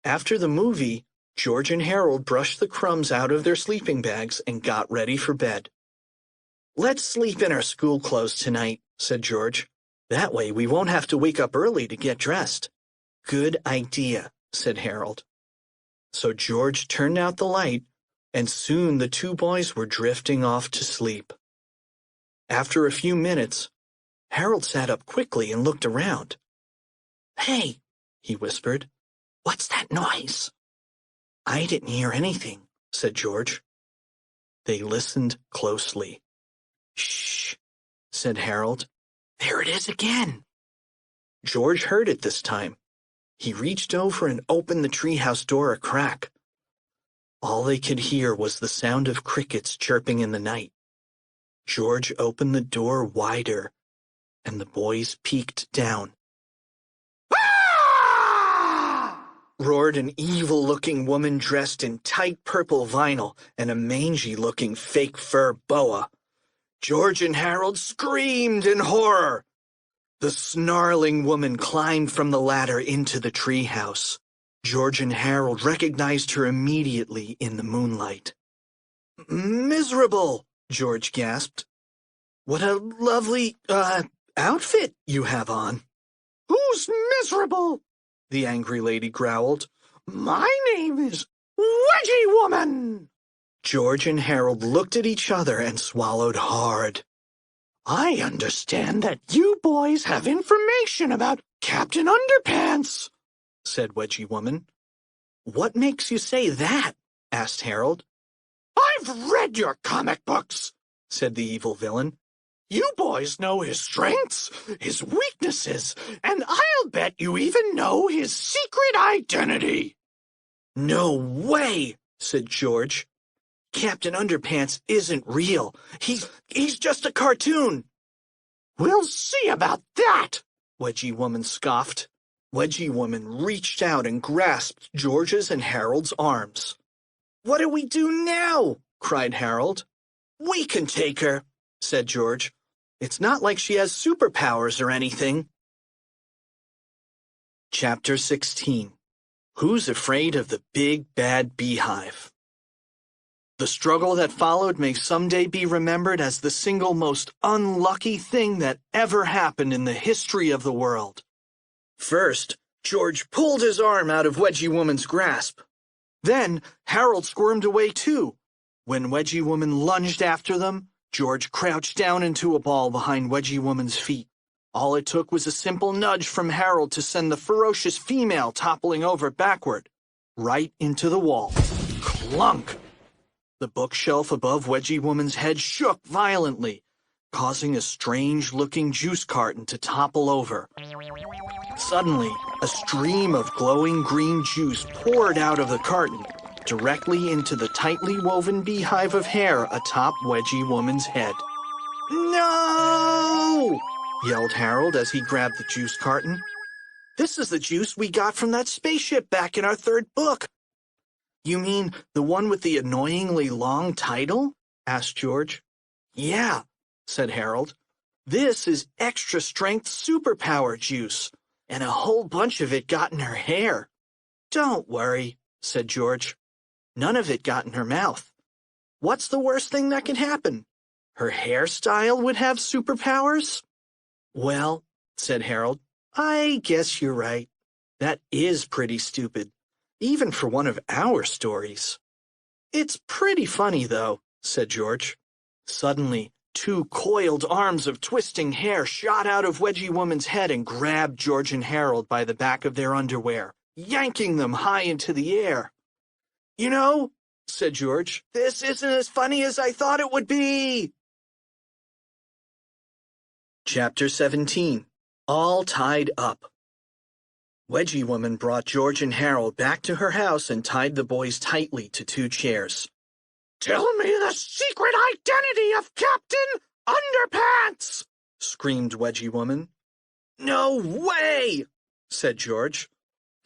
After the movie, George and Harold brushed the crumbs out of their sleeping bags and got ready for bed. Let's sleep in our school clothes tonight, said George. That way we won't have to wake up early to get dressed. Good idea, said Harold. So George turned out the light, and soon the 2 boys were drifting off to sleep. After a few minutes, Harold sat up quickly and looked around. Hey, he whispered, what's that noise? I didn't hear anything, said George. They listened closely. Shh, said Harold. There it is again. George heard it this time. He reached over and opened the treehouse door a crack. All they could hear was the sound of crickets chirping in the night. George opened the door wider, and the boys peeked down. Ah! Roared an evil-looking woman dressed in tight purple vinyl and a mangy-looking fake fur boa. George and Harold screamed in horror. The snarling woman climbed from the ladder into the treehouse. George and Harold recognized her immediately in the moonlight. Miserable, George gasped. What a lovely, outfit you have on. Who's Miserable? The angry lady growled. My name is Wedgie Woman. George and Harold looked at each other and swallowed hard. I understand that you boys have information about Captain Underpants, said Wedgie Woman. What makes you say that? Asked Harold. I've read your comic books, said the evil villain. You boys know his strengths, his weaknesses, and I'll bet you even know his secret identity. No way, said George. Captain Underpants isn't real. He's just a cartoon. We'll see about that, Wedgie Woman scoffed. Wedgie Woman reached out and grasped George's and Harold's arms. What do we do now? Cried Harold. We can take her, said George. It's not like she has superpowers or anything. Chapter 16. Who's Afraid of the Big Bad Beehive? The struggle that followed may someday be remembered as the single most unlucky thing that ever happened in the history of the world. First, George pulled his arm out of Wedgie Woman's grasp. Then, Harold squirmed away too. When Wedgie Woman lunged after them, George crouched down into a ball behind Wedgie Woman's feet. All it took was a simple nudge from Harold to send the ferocious female toppling over backward, right into the wall. Clunk! The bookshelf above Wedgie Woman's head shook violently, causing a strange-looking juice carton to topple over. Suddenly, a stream of glowing green juice poured out of the carton, directly into the tightly woven beehive of hair atop Wedgie Woman's head. "No!" yelled Harold as he grabbed the juice carton. "This is the juice we got from that spaceship back in our third book." "You mean the one with the annoyingly long title?" asked George. "Yeah," said Harold. "This is extra-strength superpower juice, and a whole bunch of it got in her hair." "Don't worry," said George. "None of it got in her mouth. What's the worst thing that can happen? Her hairstyle would have superpowers?" "Well," said Harold, "I guess you're right. That is pretty stupid, even for one of our stories." "It's pretty funny, though," said George. Suddenly, two coiled arms of twisting hair shot out of Wedgie Woman's head and grabbed George and Harold by the back of their underwear, yanking them high into the air. "You know," said George, "this isn't as funny as I thought it would be." Chapter 17. All Tied Up. Wedgie Woman brought George and Harold back to her house and tied the boys tightly to two chairs. "Tell me the secret identity of Captain Underpants!" screamed Wedgie Woman. "No way!" said George.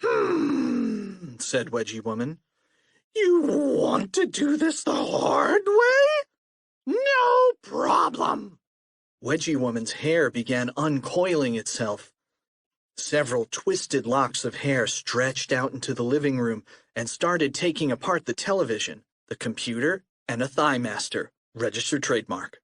Said Wedgie Woman. "You want to do this the hard way? No problem." Wedgie Woman's hair began uncoiling itself. Several twisted locks of hair stretched out into the living room and started taking apart the television, the computer, and a Thighmaster, registered trademark.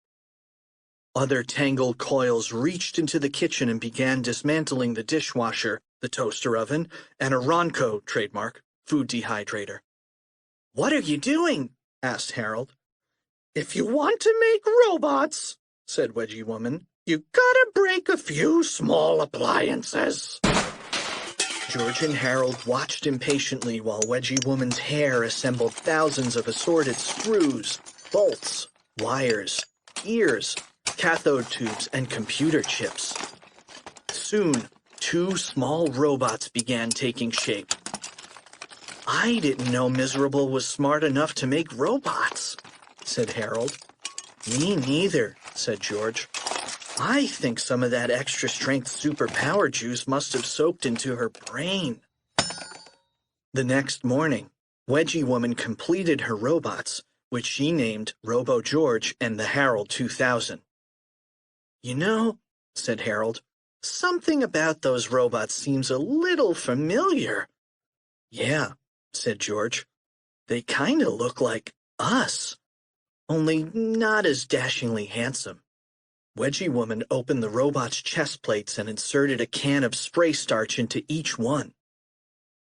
Other tangled coils reached into the kitchen and began dismantling the dishwasher, the toaster oven, and a Ronco, trademark, food dehydrator. "What are you doing?" asked Harold. "If you want to make robots," said Wedgie Woman, "you gotta break a few small appliances." George and Harold watched impatiently while Wedgie Woman's hair assembled thousands of assorted screws, bolts, wires, ears, cathode tubes, and computer chips. Soon, two small robots began taking shape. "I didn't know Miserable was smart enough to make robots," said Harold. "Me neither," said George. "I think some of that extra-strength superpower juice must have soaked into her brain." The next morning, Wedgie Woman completed her robots, which she named Robo George and the Harold 2000. "You know," said Harold, "something about those robots seems a little familiar." "Yeah," said George. "They kind of look like us, only not as dashingly handsome." Wedgie Woman opened the robot's chest plates and inserted a can of spray starch into each one.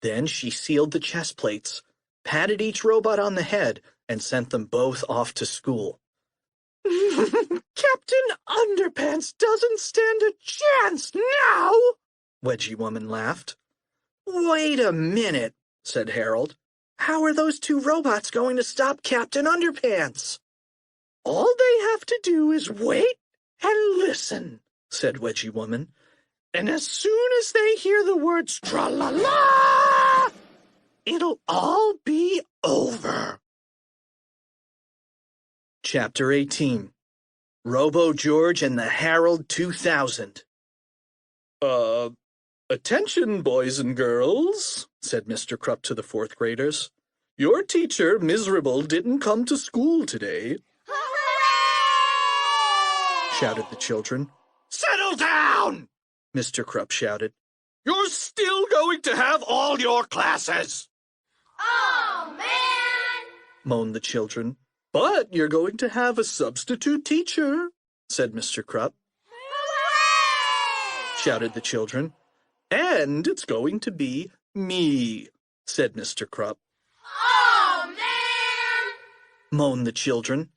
Then she sealed the chest plates, patted each robot on the head, and sent them both off to school. "Captain Underpants doesn't stand a chance now," Wedgie Woman laughed. "Wait a minute," said Harold. "How are those two robots going to stop Captain Underpants?" "All they have to do is wait and listen," said Wedgie Woman. "And as soon as they hear the words tra-la-la, it'll all be over." Chapter 18. Robo George and the Harold 2000. Attention, boys and girls," said Mr. Krupp to the fourth graders. "Your teacher, Miserable, didn't come to school today." Hooray! Shouted the children. "Settle down!" Mr. Krupp shouted. "You're still going to have all your classes." Oh, man! Moaned the children. But you're going to have a substitute teacher, said Mr. Krupp. Hooray! Shouted the children. And it's going to be me, said Mr. Krupp. Oh, man! Moaned the children.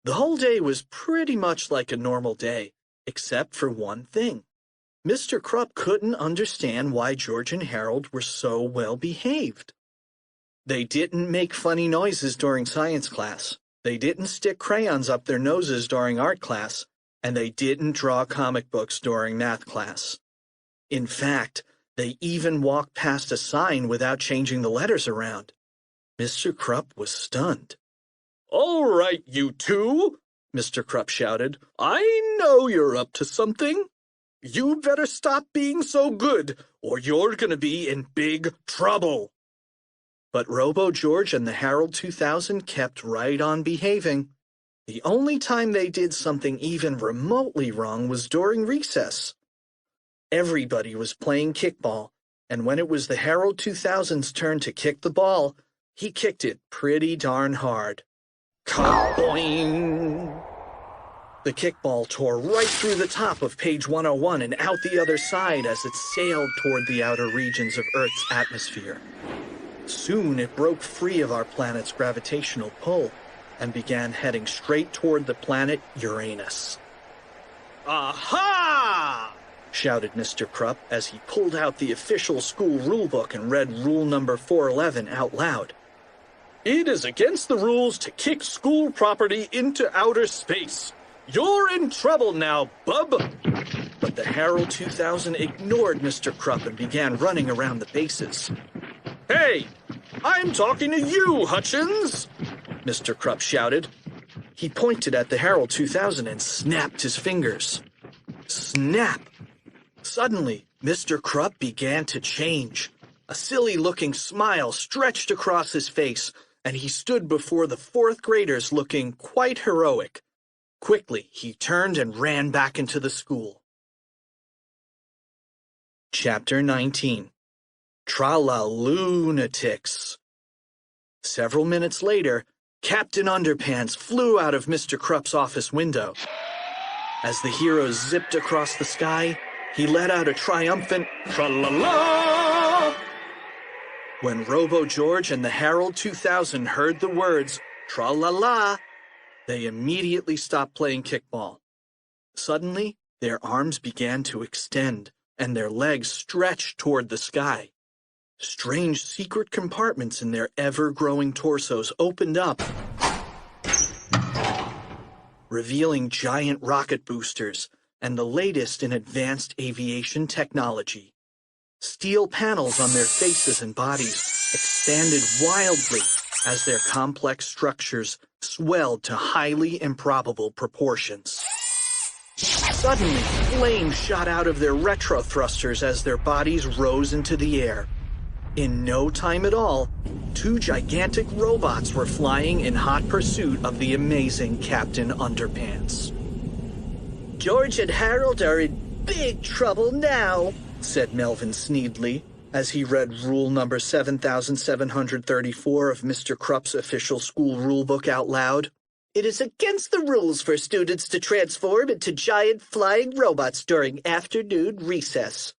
The whole day was pretty much like a normal day, except for one thing. Mr. Krupp couldn't understand why George and Harold were so well behaved. They didn't make funny noises during science class. They didn't stick crayons up their noses during art class, and they didn't draw comic books during math class. In fact, they even walked past a sign without changing the letters around. Mr. Krupp was stunned. "All right, you two," Mr. Krupp shouted. "I know you're up to something. You better stop being so good, or you're going to be in big trouble." But Robo George and the Harold 2000 kept right on behaving. The only time they did something even remotely wrong was during recess. Everybody was playing kickball, and when it was the Harold 2000's turn to kick the ball, he kicked it pretty darn hard. Ka-boing! The kickball tore right through the top of page 101 and out the other side as it sailed toward the outer regions of Earth's atmosphere. Soon it broke free of our planet's gravitational pull and began heading straight toward the planet Uranus. "Aha!" shouted Mr. Krupp as he pulled out the official school rulebook and read rule number 411 out loud. "It is against the rules to kick school property into outer space. You're in trouble now, bub." But the Harold 2000 ignored Mr. Krupp and began running around the bases. "Hey, I'm talking to you, Hutchins!" Mr. Krupp shouted. He pointed at the Harold 2000 and snapped his fingers. Snap! Suddenly, Mr. Krupp began to change. A silly-looking smile stretched across his face, and he stood before the fourth graders looking quite heroic. Quickly, he turned and ran back into the school. Chapter 19. Tra-la-lunatics. Several minutes later, Captain Underpants flew out of Mr. Krupp's office window. As the heroes zipped across the sky, he let out a triumphant tra-la-la! When Robo George and the Harold 2000 heard the words tra-la-la, they immediately stopped playing kickball. Suddenly, their arms began to extend, and their legs stretched toward the sky. Strange secret compartments in their ever-growing torsos opened up, revealing giant rocket boosters and the latest in advanced aviation technology. Steel panels on their faces and bodies expanded wildly as their complex structures swelled to highly improbable proportions. Suddenly, flames shot out of their retro thrusters as their bodies rose into the air. In no time at all, two gigantic robots were flying in hot pursuit of the amazing Captain Underpants. "George and Harold are in big trouble now," said Melvin Sneedley, as he read rule number 7734 of Mr. Krupp's official school rulebook out loud. "It is against the rules for students to transform into giant flying robots during afternoon recess."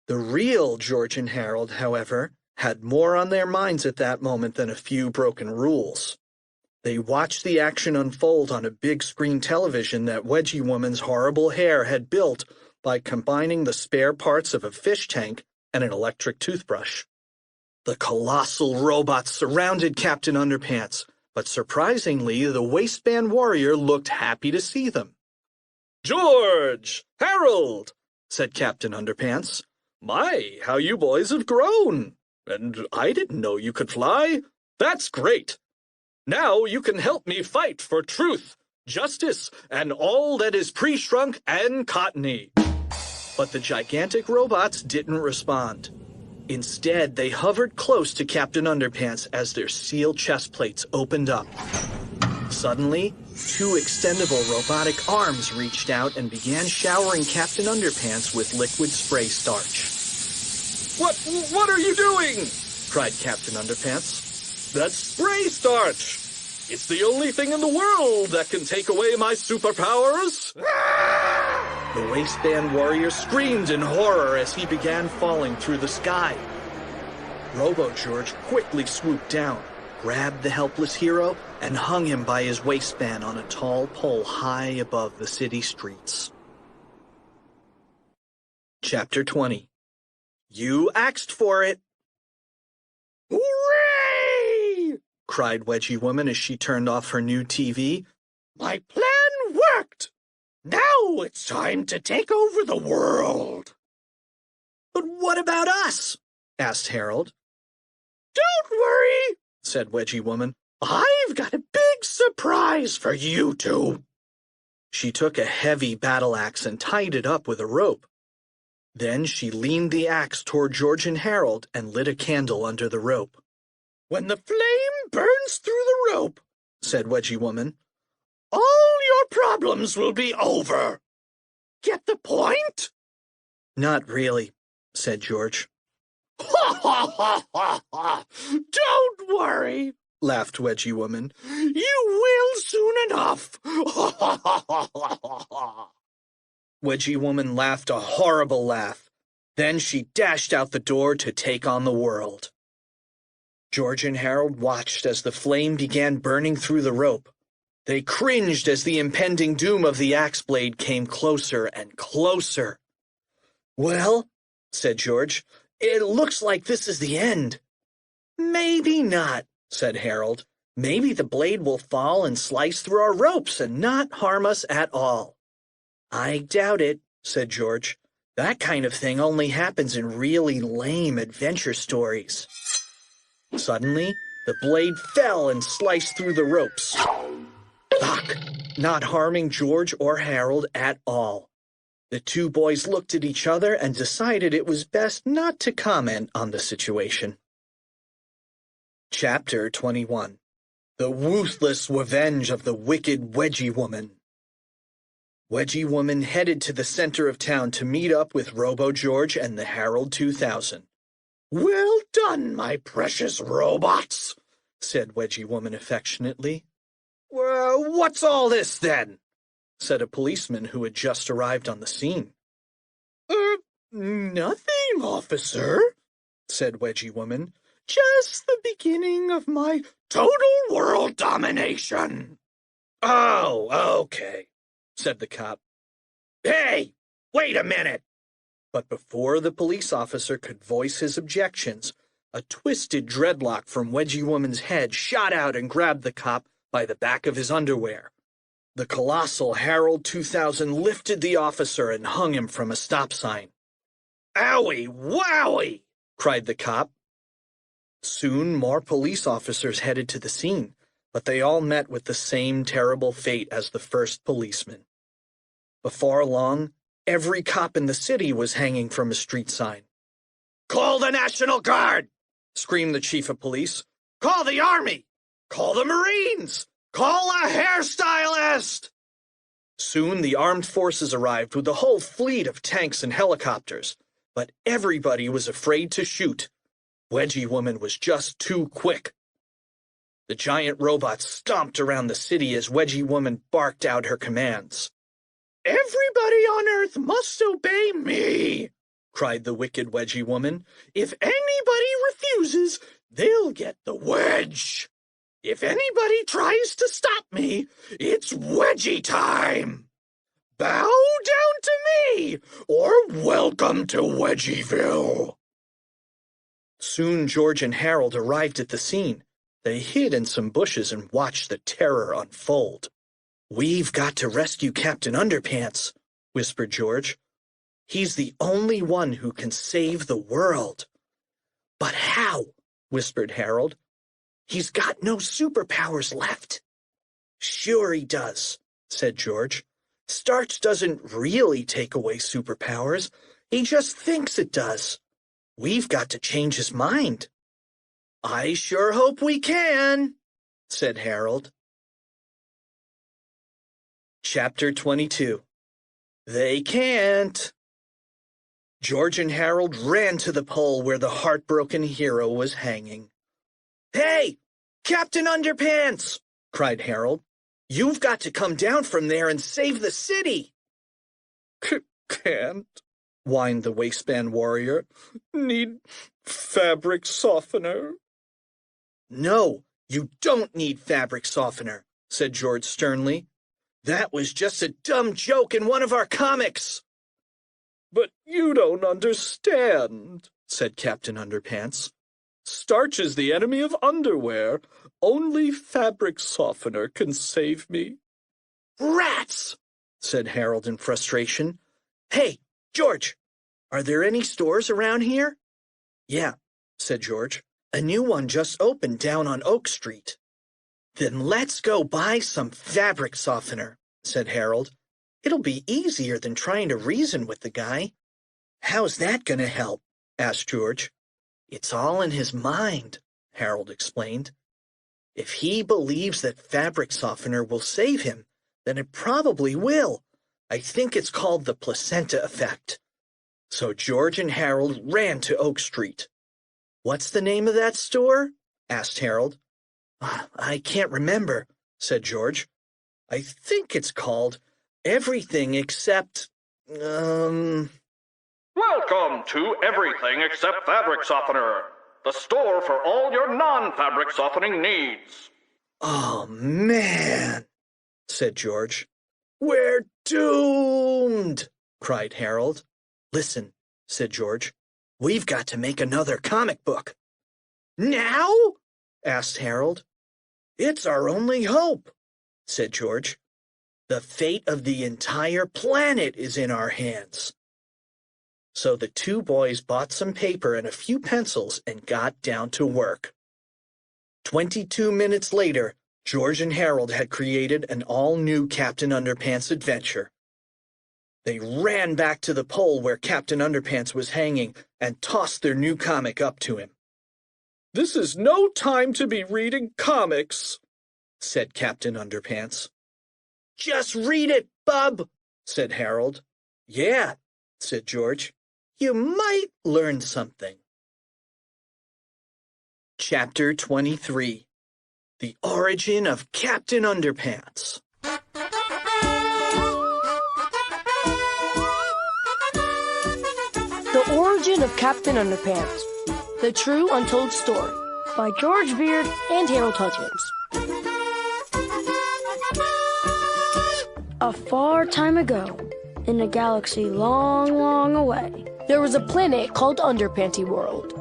The real George and Harold, however, had more on their minds at that moment than a few broken rules. They watched the action unfold on a big screen television that Wedgie Woman's horrible hair had built by combining the spare parts of a fish tank and an electric toothbrush. The colossal robots surrounded Captain Underpants, but surprisingly, the waistband warrior looked happy to see them. "George! Harold!" said Captain Underpants. "My, how you boys have grown! And I didn't know you could fly. That's great! Now you can help me fight for truth, justice, and all that is pre-shrunk and cottony." But the gigantic robots didn't respond. Instead, they hovered close to Captain Underpants as their steel chest plates opened up. Suddenly, two extendable robotic arms reached out and began showering Captain Underpants with liquid spray starch. What are you doing?" cried Captain Underpants. "That's spray starch." It's the only thing in the world that can take away my superpowers. The waistband warrior screamed in horror as he began falling through the sky. Robo-George quickly swooped down, grabbed the helpless hero, and hung him by his waistband on a tall pole high above the city streets. Chapter 20. You asked for it. Hooray! Cried Wedgie Woman as she turned off her new TV. My plan worked! Now it's time to take over the world. But what about us? Asked Harold. Don't worry, said Wedgie Woman. I've got a big surprise for you two. She took a heavy battle axe and tied it up with a rope. Then she leaned the axe toward George and Harold and lit a candle under the rope. When the flame burns through the rope, said Wedgie Woman, all your problems will be over. Get the point? Not really, said George. Ha ha ha ha ha! Don't worry, laughed Wedgie Woman. You will soon enough. Ha ha ha ha ha ha! Wedgie Woman laughed a horrible laugh. Then she dashed out the door to take on the world. George and Harold watched as the flame began burning through the rope. They cringed as the impending doom of the axe blade came closer and closer. Well, said George, it looks like this is the end. Maybe not, said Harold. Maybe the blade will fall and slice through our ropes and not harm us at all. I doubt it, said George. That kind of thing only happens in really lame adventure stories. Suddenly, the blade fell and sliced through the ropes. Thunk! Not harming George or Harold at all. The two boys looked at each other and decided it was best not to comment on the situation. Chapter 21. The Ruthless Revenge of the Wicked Wedgie Woman. Wedgie Woman headed to the center of town to meet up with Robo-George and the Harold 2000. Well done, my precious robots, said Wedgie Woman affectionately. Well, what's all this, then? Said a policeman who had just arrived on the scene. Nothing, officer, said Wedgie Woman. Just the beginning of my total world domination. Oh, okay, said the cop. Hey, wait a minute. But before the police officer could voice his objections, a twisted dreadlock from Wedgie Woman's head shot out and grabbed the cop by the back of his underwear. The colossal Harold 2000 lifted the officer and hung him from a stop sign. Owie, wowie, cried the cop. Soon more police officers headed to the scene, but they all met with the same terrible fate as the first policeman. Before long, every cop in the city was hanging from a street sign. Call the National Guard! Screamed the chief of police. Call the Army! Call the Marines! Call a hairstylist! Soon the armed forces arrived with a whole fleet of tanks and helicopters, but everybody was afraid to shoot. Wedgie Woman was just too quick. The giant robots stomped around the city as Wedgie Woman barked out her commands. Everybody on Earth must obey me, cried the wicked Wedgie Woman. If anybody refuses, they'll get the wedge. If anybody tries to stop me, it's wedgie time. Bow down to me, or welcome to Wedgieville. Soon George and Harold arrived at the scene. They hid in some bushes and watched the terror unfold. We've got to rescue Captain Underpants, whispered George. He's the only one who can save the world. But how? Whispered Harold. He's got no superpowers left. Sure he does, said George. Starch doesn't really take away superpowers. He just thinks it does. We've got to change his mind. I sure hope we can, said Harold. Chapter 22. They can't. George and Harold ran to the pole where the heartbroken hero was hanging. Hey, Captain Underpants, cried Harold. "You've got to come down from there and save the city." Can't, whined the waistband warrior. Need fabric softener. "No, you don't need fabric softener," said George sternly. "That was just a dumb joke in one of our comics." "But you don't understand," said Captain Underpants. "Starch is the enemy of underwear. Only fabric softener can save me." "Rats!" said Harold in frustration. "Hey, George, are there any stores around here?" "Yeah," said George. "A new one just opened down on Oak Street." "Then let's go buy some fabric softener," said Harold. "It'll be easier than trying to reason with the guy." "How's that going to help?" asked George. "It's all in his mind," Harold explained. "If he believes that fabric softener will save him, then it probably will. I think it's called the placenta effect." So George and Harold ran to Oak Street. "What's the name of that store?" asked Harold. "I can't remember," said George. "I think it's called Everything Except, Welcome to Everything Except Fabric Softener, the store for all your non-fabric softening needs." "Oh, man," said George. "We're doomed," cried Harold. "Listen," said George. "We've got to make another comic book." "Now?" asked Harold. "It's our only hope," said George. "The fate of the entire planet is in our hands." So the two boys bought some paper and a few pencils and got down to work. 22 minutes later, George and Harold had created an all-new Captain Underpants adventure. They ran back to the pole where Captain Underpants was hanging and tossed their new comic up to him. "This is no time to be reading comics," said Captain Underpants. "Just read it, bub," said Harold. "Yeah," said George. "You might learn something." Chapter 23. The Origin of Captain Underpants. The Origin of Captain Underpants. The True Untold Story. By George Beard And Harold Hutchins. A far time ago, in a galaxy long, long away, There was a planet called Underpanty World.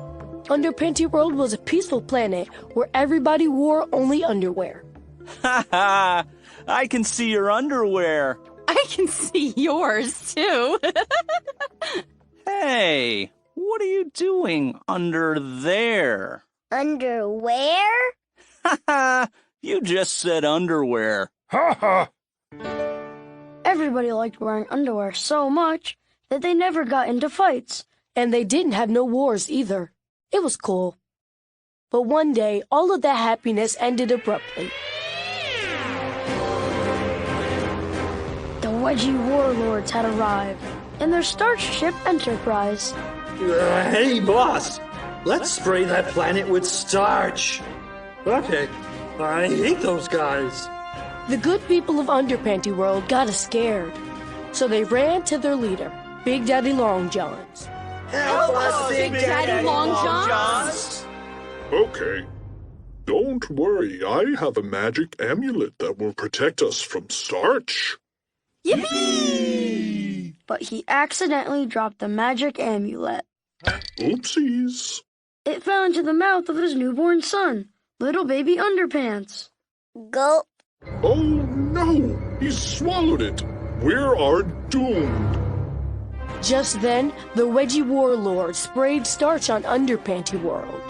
Underpanty World was a peaceful planet where everybody wore only underwear. Ha ha! I can see your underwear. I can see yours, too. Hey, what are you doing under there? Underwear? Ha ha! You just said underwear. Ha ha! everybody liked wearing underwear so much that they never got into fights. And they didn't have no wars either. It was cool. But one day, all of that happiness ended abruptly. The Wedgie warlords had arrived in their starch ship Enterprise. Hey, boss! Let's spray that planet with starch! Okay, I hate those guys. The good people of Underpanty World got scared. So they ran to their leader, Big Daddy Long Johns. Help us, Big Daddy Long Johns! Okay. Don't worry, I have a magic amulet that will protect us from starch. Yippee! But he accidentally dropped the magic amulet. Oopsies. It fell into the mouth of his newborn son, little baby Underpants. Gulp. Oh no! He swallowed it! We are doomed! Just then, the Wedgie warlord sprayed starch on Underpanty World.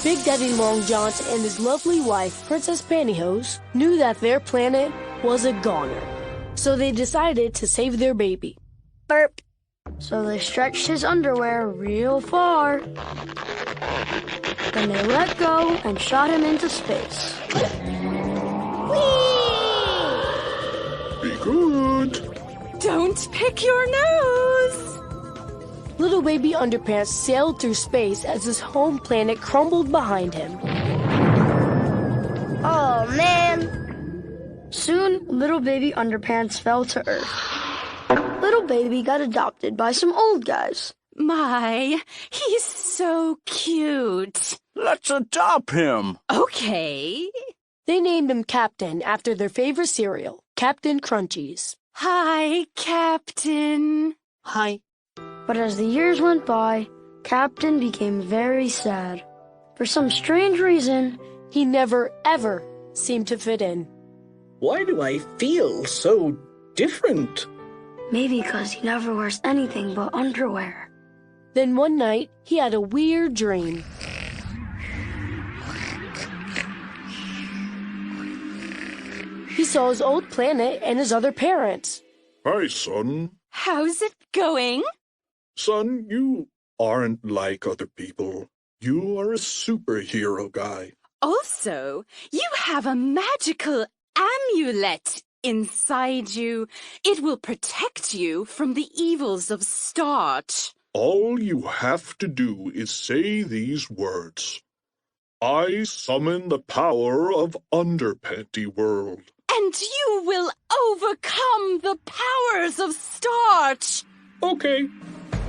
Big Daddy Long Johns and his lovely wife, Princess Pantyhose, knew that their planet was a goner. So they decided to save their baby. Burp. So they stretched his underwear real far. Then they let go and shot him into space. Whee! Be good! Don't pick your nose! Little baby Underpants sailed through space as his home planet crumbled behind him. Oh, man. Soon, little baby Underpants fell to earth. Little baby got adopted by some old guys. My, he's so cute. Let's adopt him. Okay. They named him Captain after their favorite cereal, Captain Crunchies. Hi, Captain. Hi. But as the years went by, Captain became very sad. For some strange reason, he never, ever seemed to fit in. Why do I feel so different? Maybe because he never wears anything but underwear. Then one night, he had a weird dream. He saw his old planet and his other parents. Hi, son. How's it going? Son, you aren't like other people. You are a superhero guy. Also, you have a magical amulet inside you. It will protect you from the evils of starch. All you have to do is say these words. I summon the power of Underpanty World. And you will overcome the powers of starch. Okay.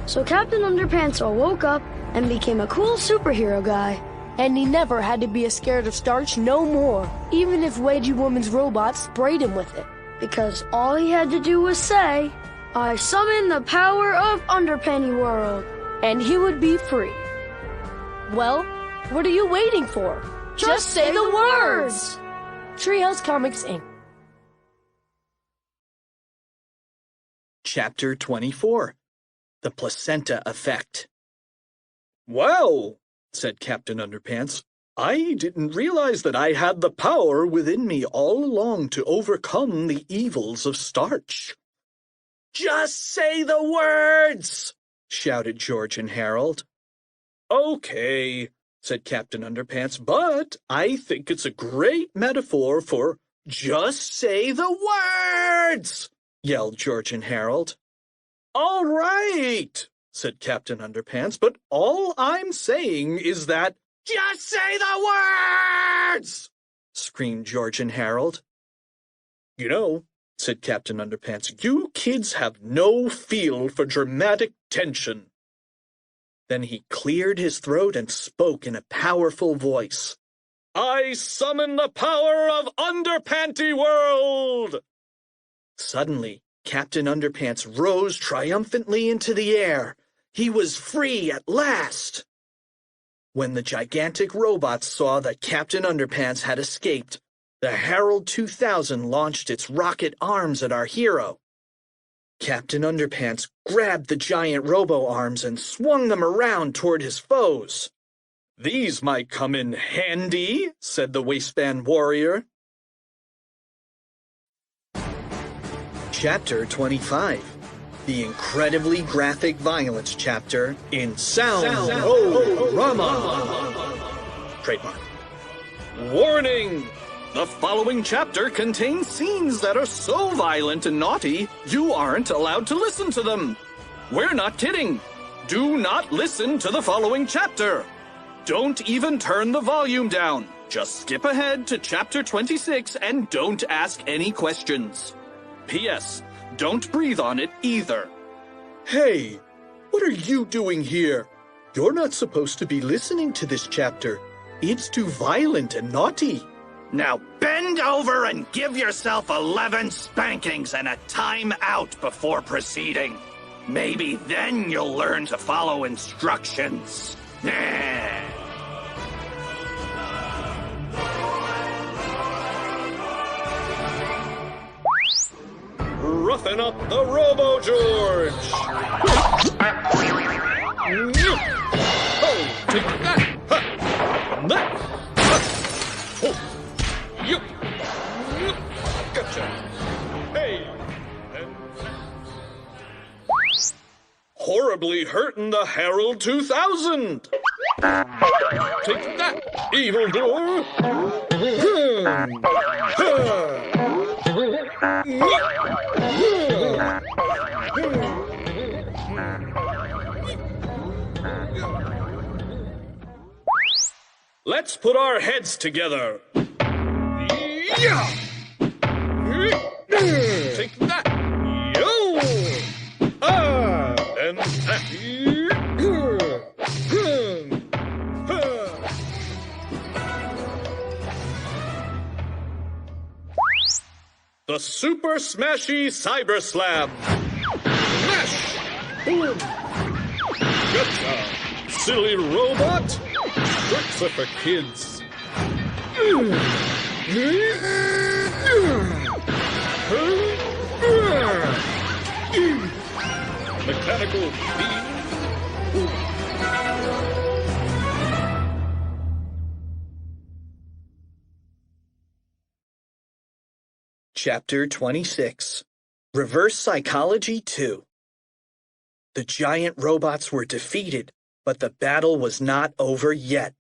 So Captain Underpants woke up and became a cool superhero guy. And he never had to be scared of starch no more, even if Wedgie Woman's robot sprayed him with it. Because all he had to do was say, I summon the power of Underpanty World. And he would be free. Well, what are you waiting for? Just say the words! Treehouse Comics, Inc. Chapter 24. The Placenta Effect. Wow, said Captain Underpants. I didn't realize that I had the power within me all along to overcome the evils of starch. Just say the words, shouted George and Harold. Okay, said Captain Underpants, but I think it's a great metaphor for just say the words, yelled George and Harold. All right, said Captain Underpants, but all I'm saying is that just say the words, screamed George and Harold. You know, said Captain Underpants, you kids have no feel for dramatic tension. Then he cleared his throat and spoke in a powerful voice. I summon the power of Underpanty World! Suddenly, Captain Underpants rose triumphantly into the air. He was free at last. When the gigantic robots saw that Captain Underpants had escaped, the Herald 2000 launched its rocket arms at our hero. Captain Underpants grabbed the giant robo-arms and swung them around toward his foes. These might come in handy, said the waistband warrior. Chapter 25. The incredibly graphic violence chapter in Sound-O-Rama. Trademark. Warning! The following chapter contains scenes that are so violent and naughty, you aren't allowed to listen to them. We're not kidding. Do not listen to the following chapter. Don't even turn the volume down. Just skip ahead to chapter 26 and don't ask any questions. P.S. Don't breathe on it either. Hey, what are you doing here? You're not supposed to be listening to this chapter. It's too violent and naughty. Now bend over and give yourself 11 spankings and a time out before proceeding. Maybe then you'll learn to follow instructions. Roughing up the Robo-George! Oh, take that! Ha! That! Ha! Oh! You! Gotcha! Hey! Horribly hurting the Herald 2000! Take that, evildoer! Let's put our heads together. Yeah! Take that! Yo! And that! The Super Smashy Cyber Slam! Smash! Boom! Gotcha! Silly robot! Tricks are for kids. Mechanical beam. Chapter 26. Reverse Psychology 2. The giant robots were defeated, but the battle was not over yet.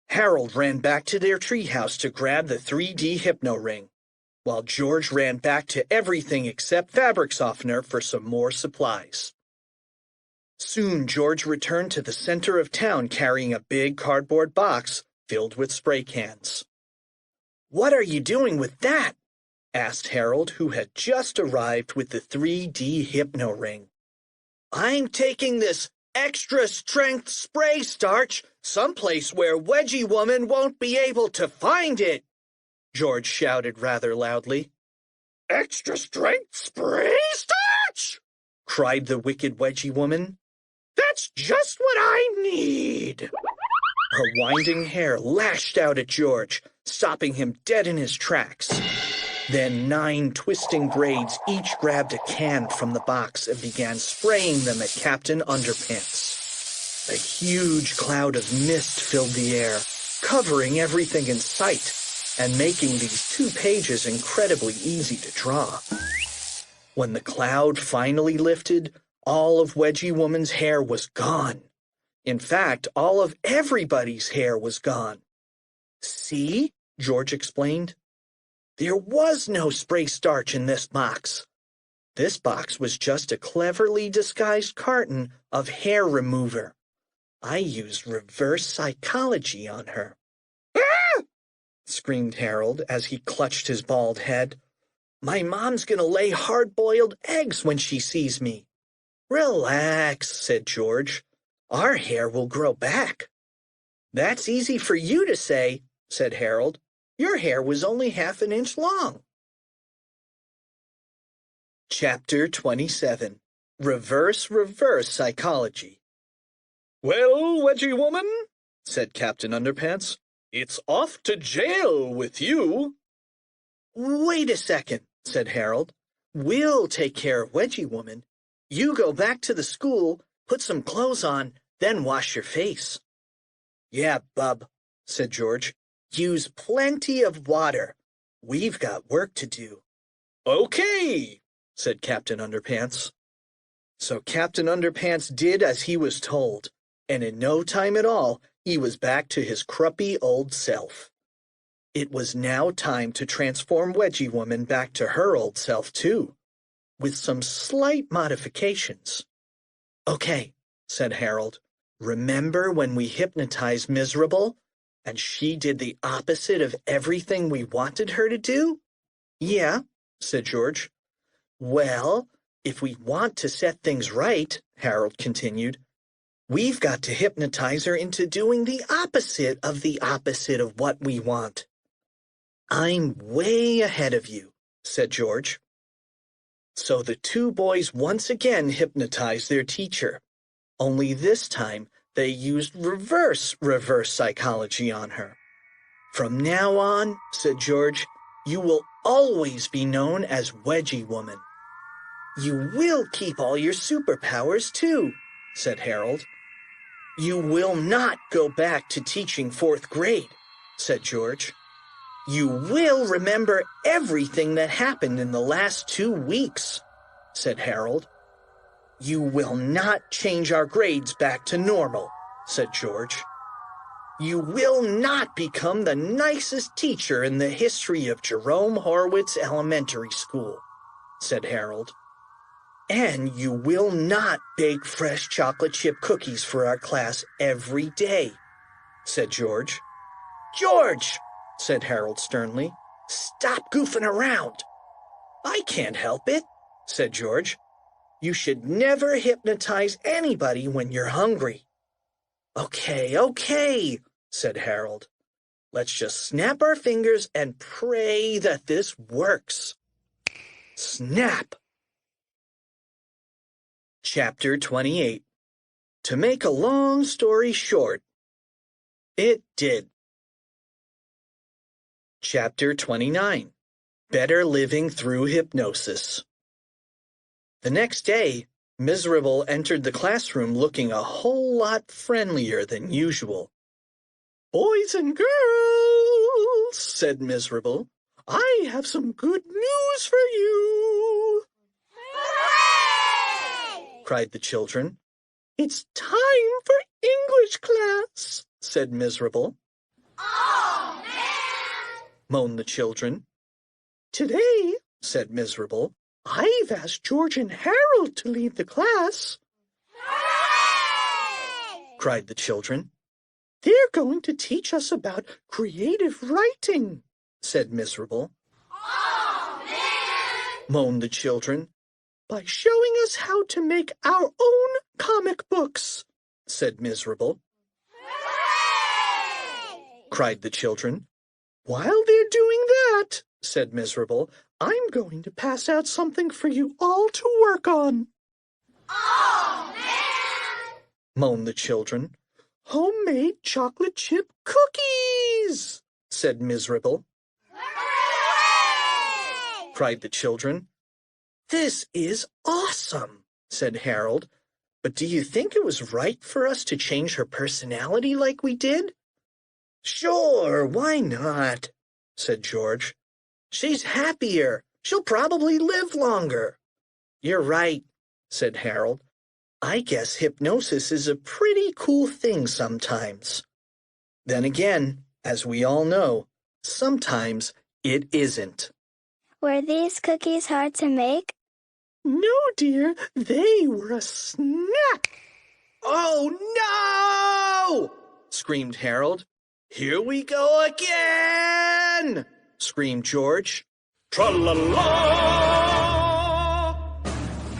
Harold ran back to their treehouse to grab the 3D hypno ring, while George ran back to everything except fabric softener for some more supplies. Soon George returned to the center of town carrying a big cardboard box filled with spray cans. "What are you doing with that?" asked Harold, who had just arrived with the 3D hypno ring. "I'm taking this extra-strength spray starch someplace where Wedgie Woman won't be able to find it," George shouted rather loudly. Extra-strength spray starch? Cried the Wicked Wedgie Woman. That's just what I need. Her winding hair lashed out at George, stopping him dead in his tracks. Then 9 twisting braids each grabbed a can from the box and began spraying them at Captain Underpants. A huge cloud of mist filled the air, covering everything in sight, and making these 2 pages incredibly easy to draw. When the cloud finally lifted, all of Wedgie Woman's hair was gone. In fact, all of everybody's hair was gone. "See?" George explained. "There was no spray starch in this box. This box was just a cleverly disguised carton of hair remover. I used reverse psychology on her." "Ah!" screamed Harold as he clutched his bald head. "My mom's gonna lay hard-boiled eggs when she sees me." "Relax," said George. "Our hair will grow back." "That's easy for you to say," said Harold. "Your hair was only half an inch long." Chapter 27. Reverse Psychology. "Well, Wedgie Woman," said Captain Underpants, "it's off to jail with you." "Wait a second," said Harold. "We'll take care of Wedgie Woman. You go back to the school, put some clothes on, then wash your face." "Yeah, bub," said George. "Use plenty of water. We've got work to do." "Okay," said Captain Underpants. So Captain Underpants did as he was told, and in no time at all, he was back to his cruppy old self. It was now time to transform Wedgie Woman back to her old self, too, with some slight modifications. "Okay," said Harold. "Remember when we hypnotized Miserable, and she did the opposite of everything we wanted her to do?" "Yeah," said George. "Well, if we want to set things right," Harold continued, "we've got to hypnotize her into doing the opposite of what we want." "I'm way ahead of you," said George. So the 2 boys once again hypnotized their teacher. Only this time, they used reverse psychology on her. "From now on," said George, "you will always be known as Wedgie Woman." "You will keep all your superpowers, too," said Harold. "You will not go back to teaching 4th grade," said George. "You will remember everything that happened in the last 2 weeks," said Harold. "You will not change our grades back to normal," said George. "You will not become the nicest teacher in the history of Jerome Horwitz Elementary School," said Harold. "And you will not bake fresh chocolate chip cookies for our class every day," said George. "George!" said Harold sternly. Stop goofing around. I can't help it, said George. You should never hypnotize anybody when you're hungry. Okay, said Harold. Let's just snap our fingers and pray that this works. Snap! Chapter 28. To make a long story short, it did. Chapter 29. Better Living Through Hypnosis. The next day, Miserable entered the classroom looking a whole lot friendlier than usual. Boys and girls, said Miserable, I have some good news for you. Hooray! Cried the children. It's time for English class, said Miserable. Oh, man! Moaned the children. Today, said Miserable, I've asked George and Harold to lead the class. Hooray! Cried the children. They're going to teach us about creative writing, said Miserable. Oh, man! Moaned the children. By showing us how to make our own comic books, said Miserable. Hooray! Cried the children. While they're doing that, said Miserable, I'm going to pass out something for you all to work on. Oh, man! Moaned the children. Homemade chocolate chip cookies, said Miserable. Hooray! Cried the children. This is awesome, said Harold. But do you think it was right for us to change her personality like we did? Sure, why not, said George. She's happier. She'll probably live longer. You're right, said Harold. I guess hypnosis is a pretty cool thing sometimes. Then again, as we all know, sometimes it isn't. Were these cookies hard to make? No, dear, they were a snack. Oh, no! Screamed Harold. Here we go again! Screamed George. Tra-la-la!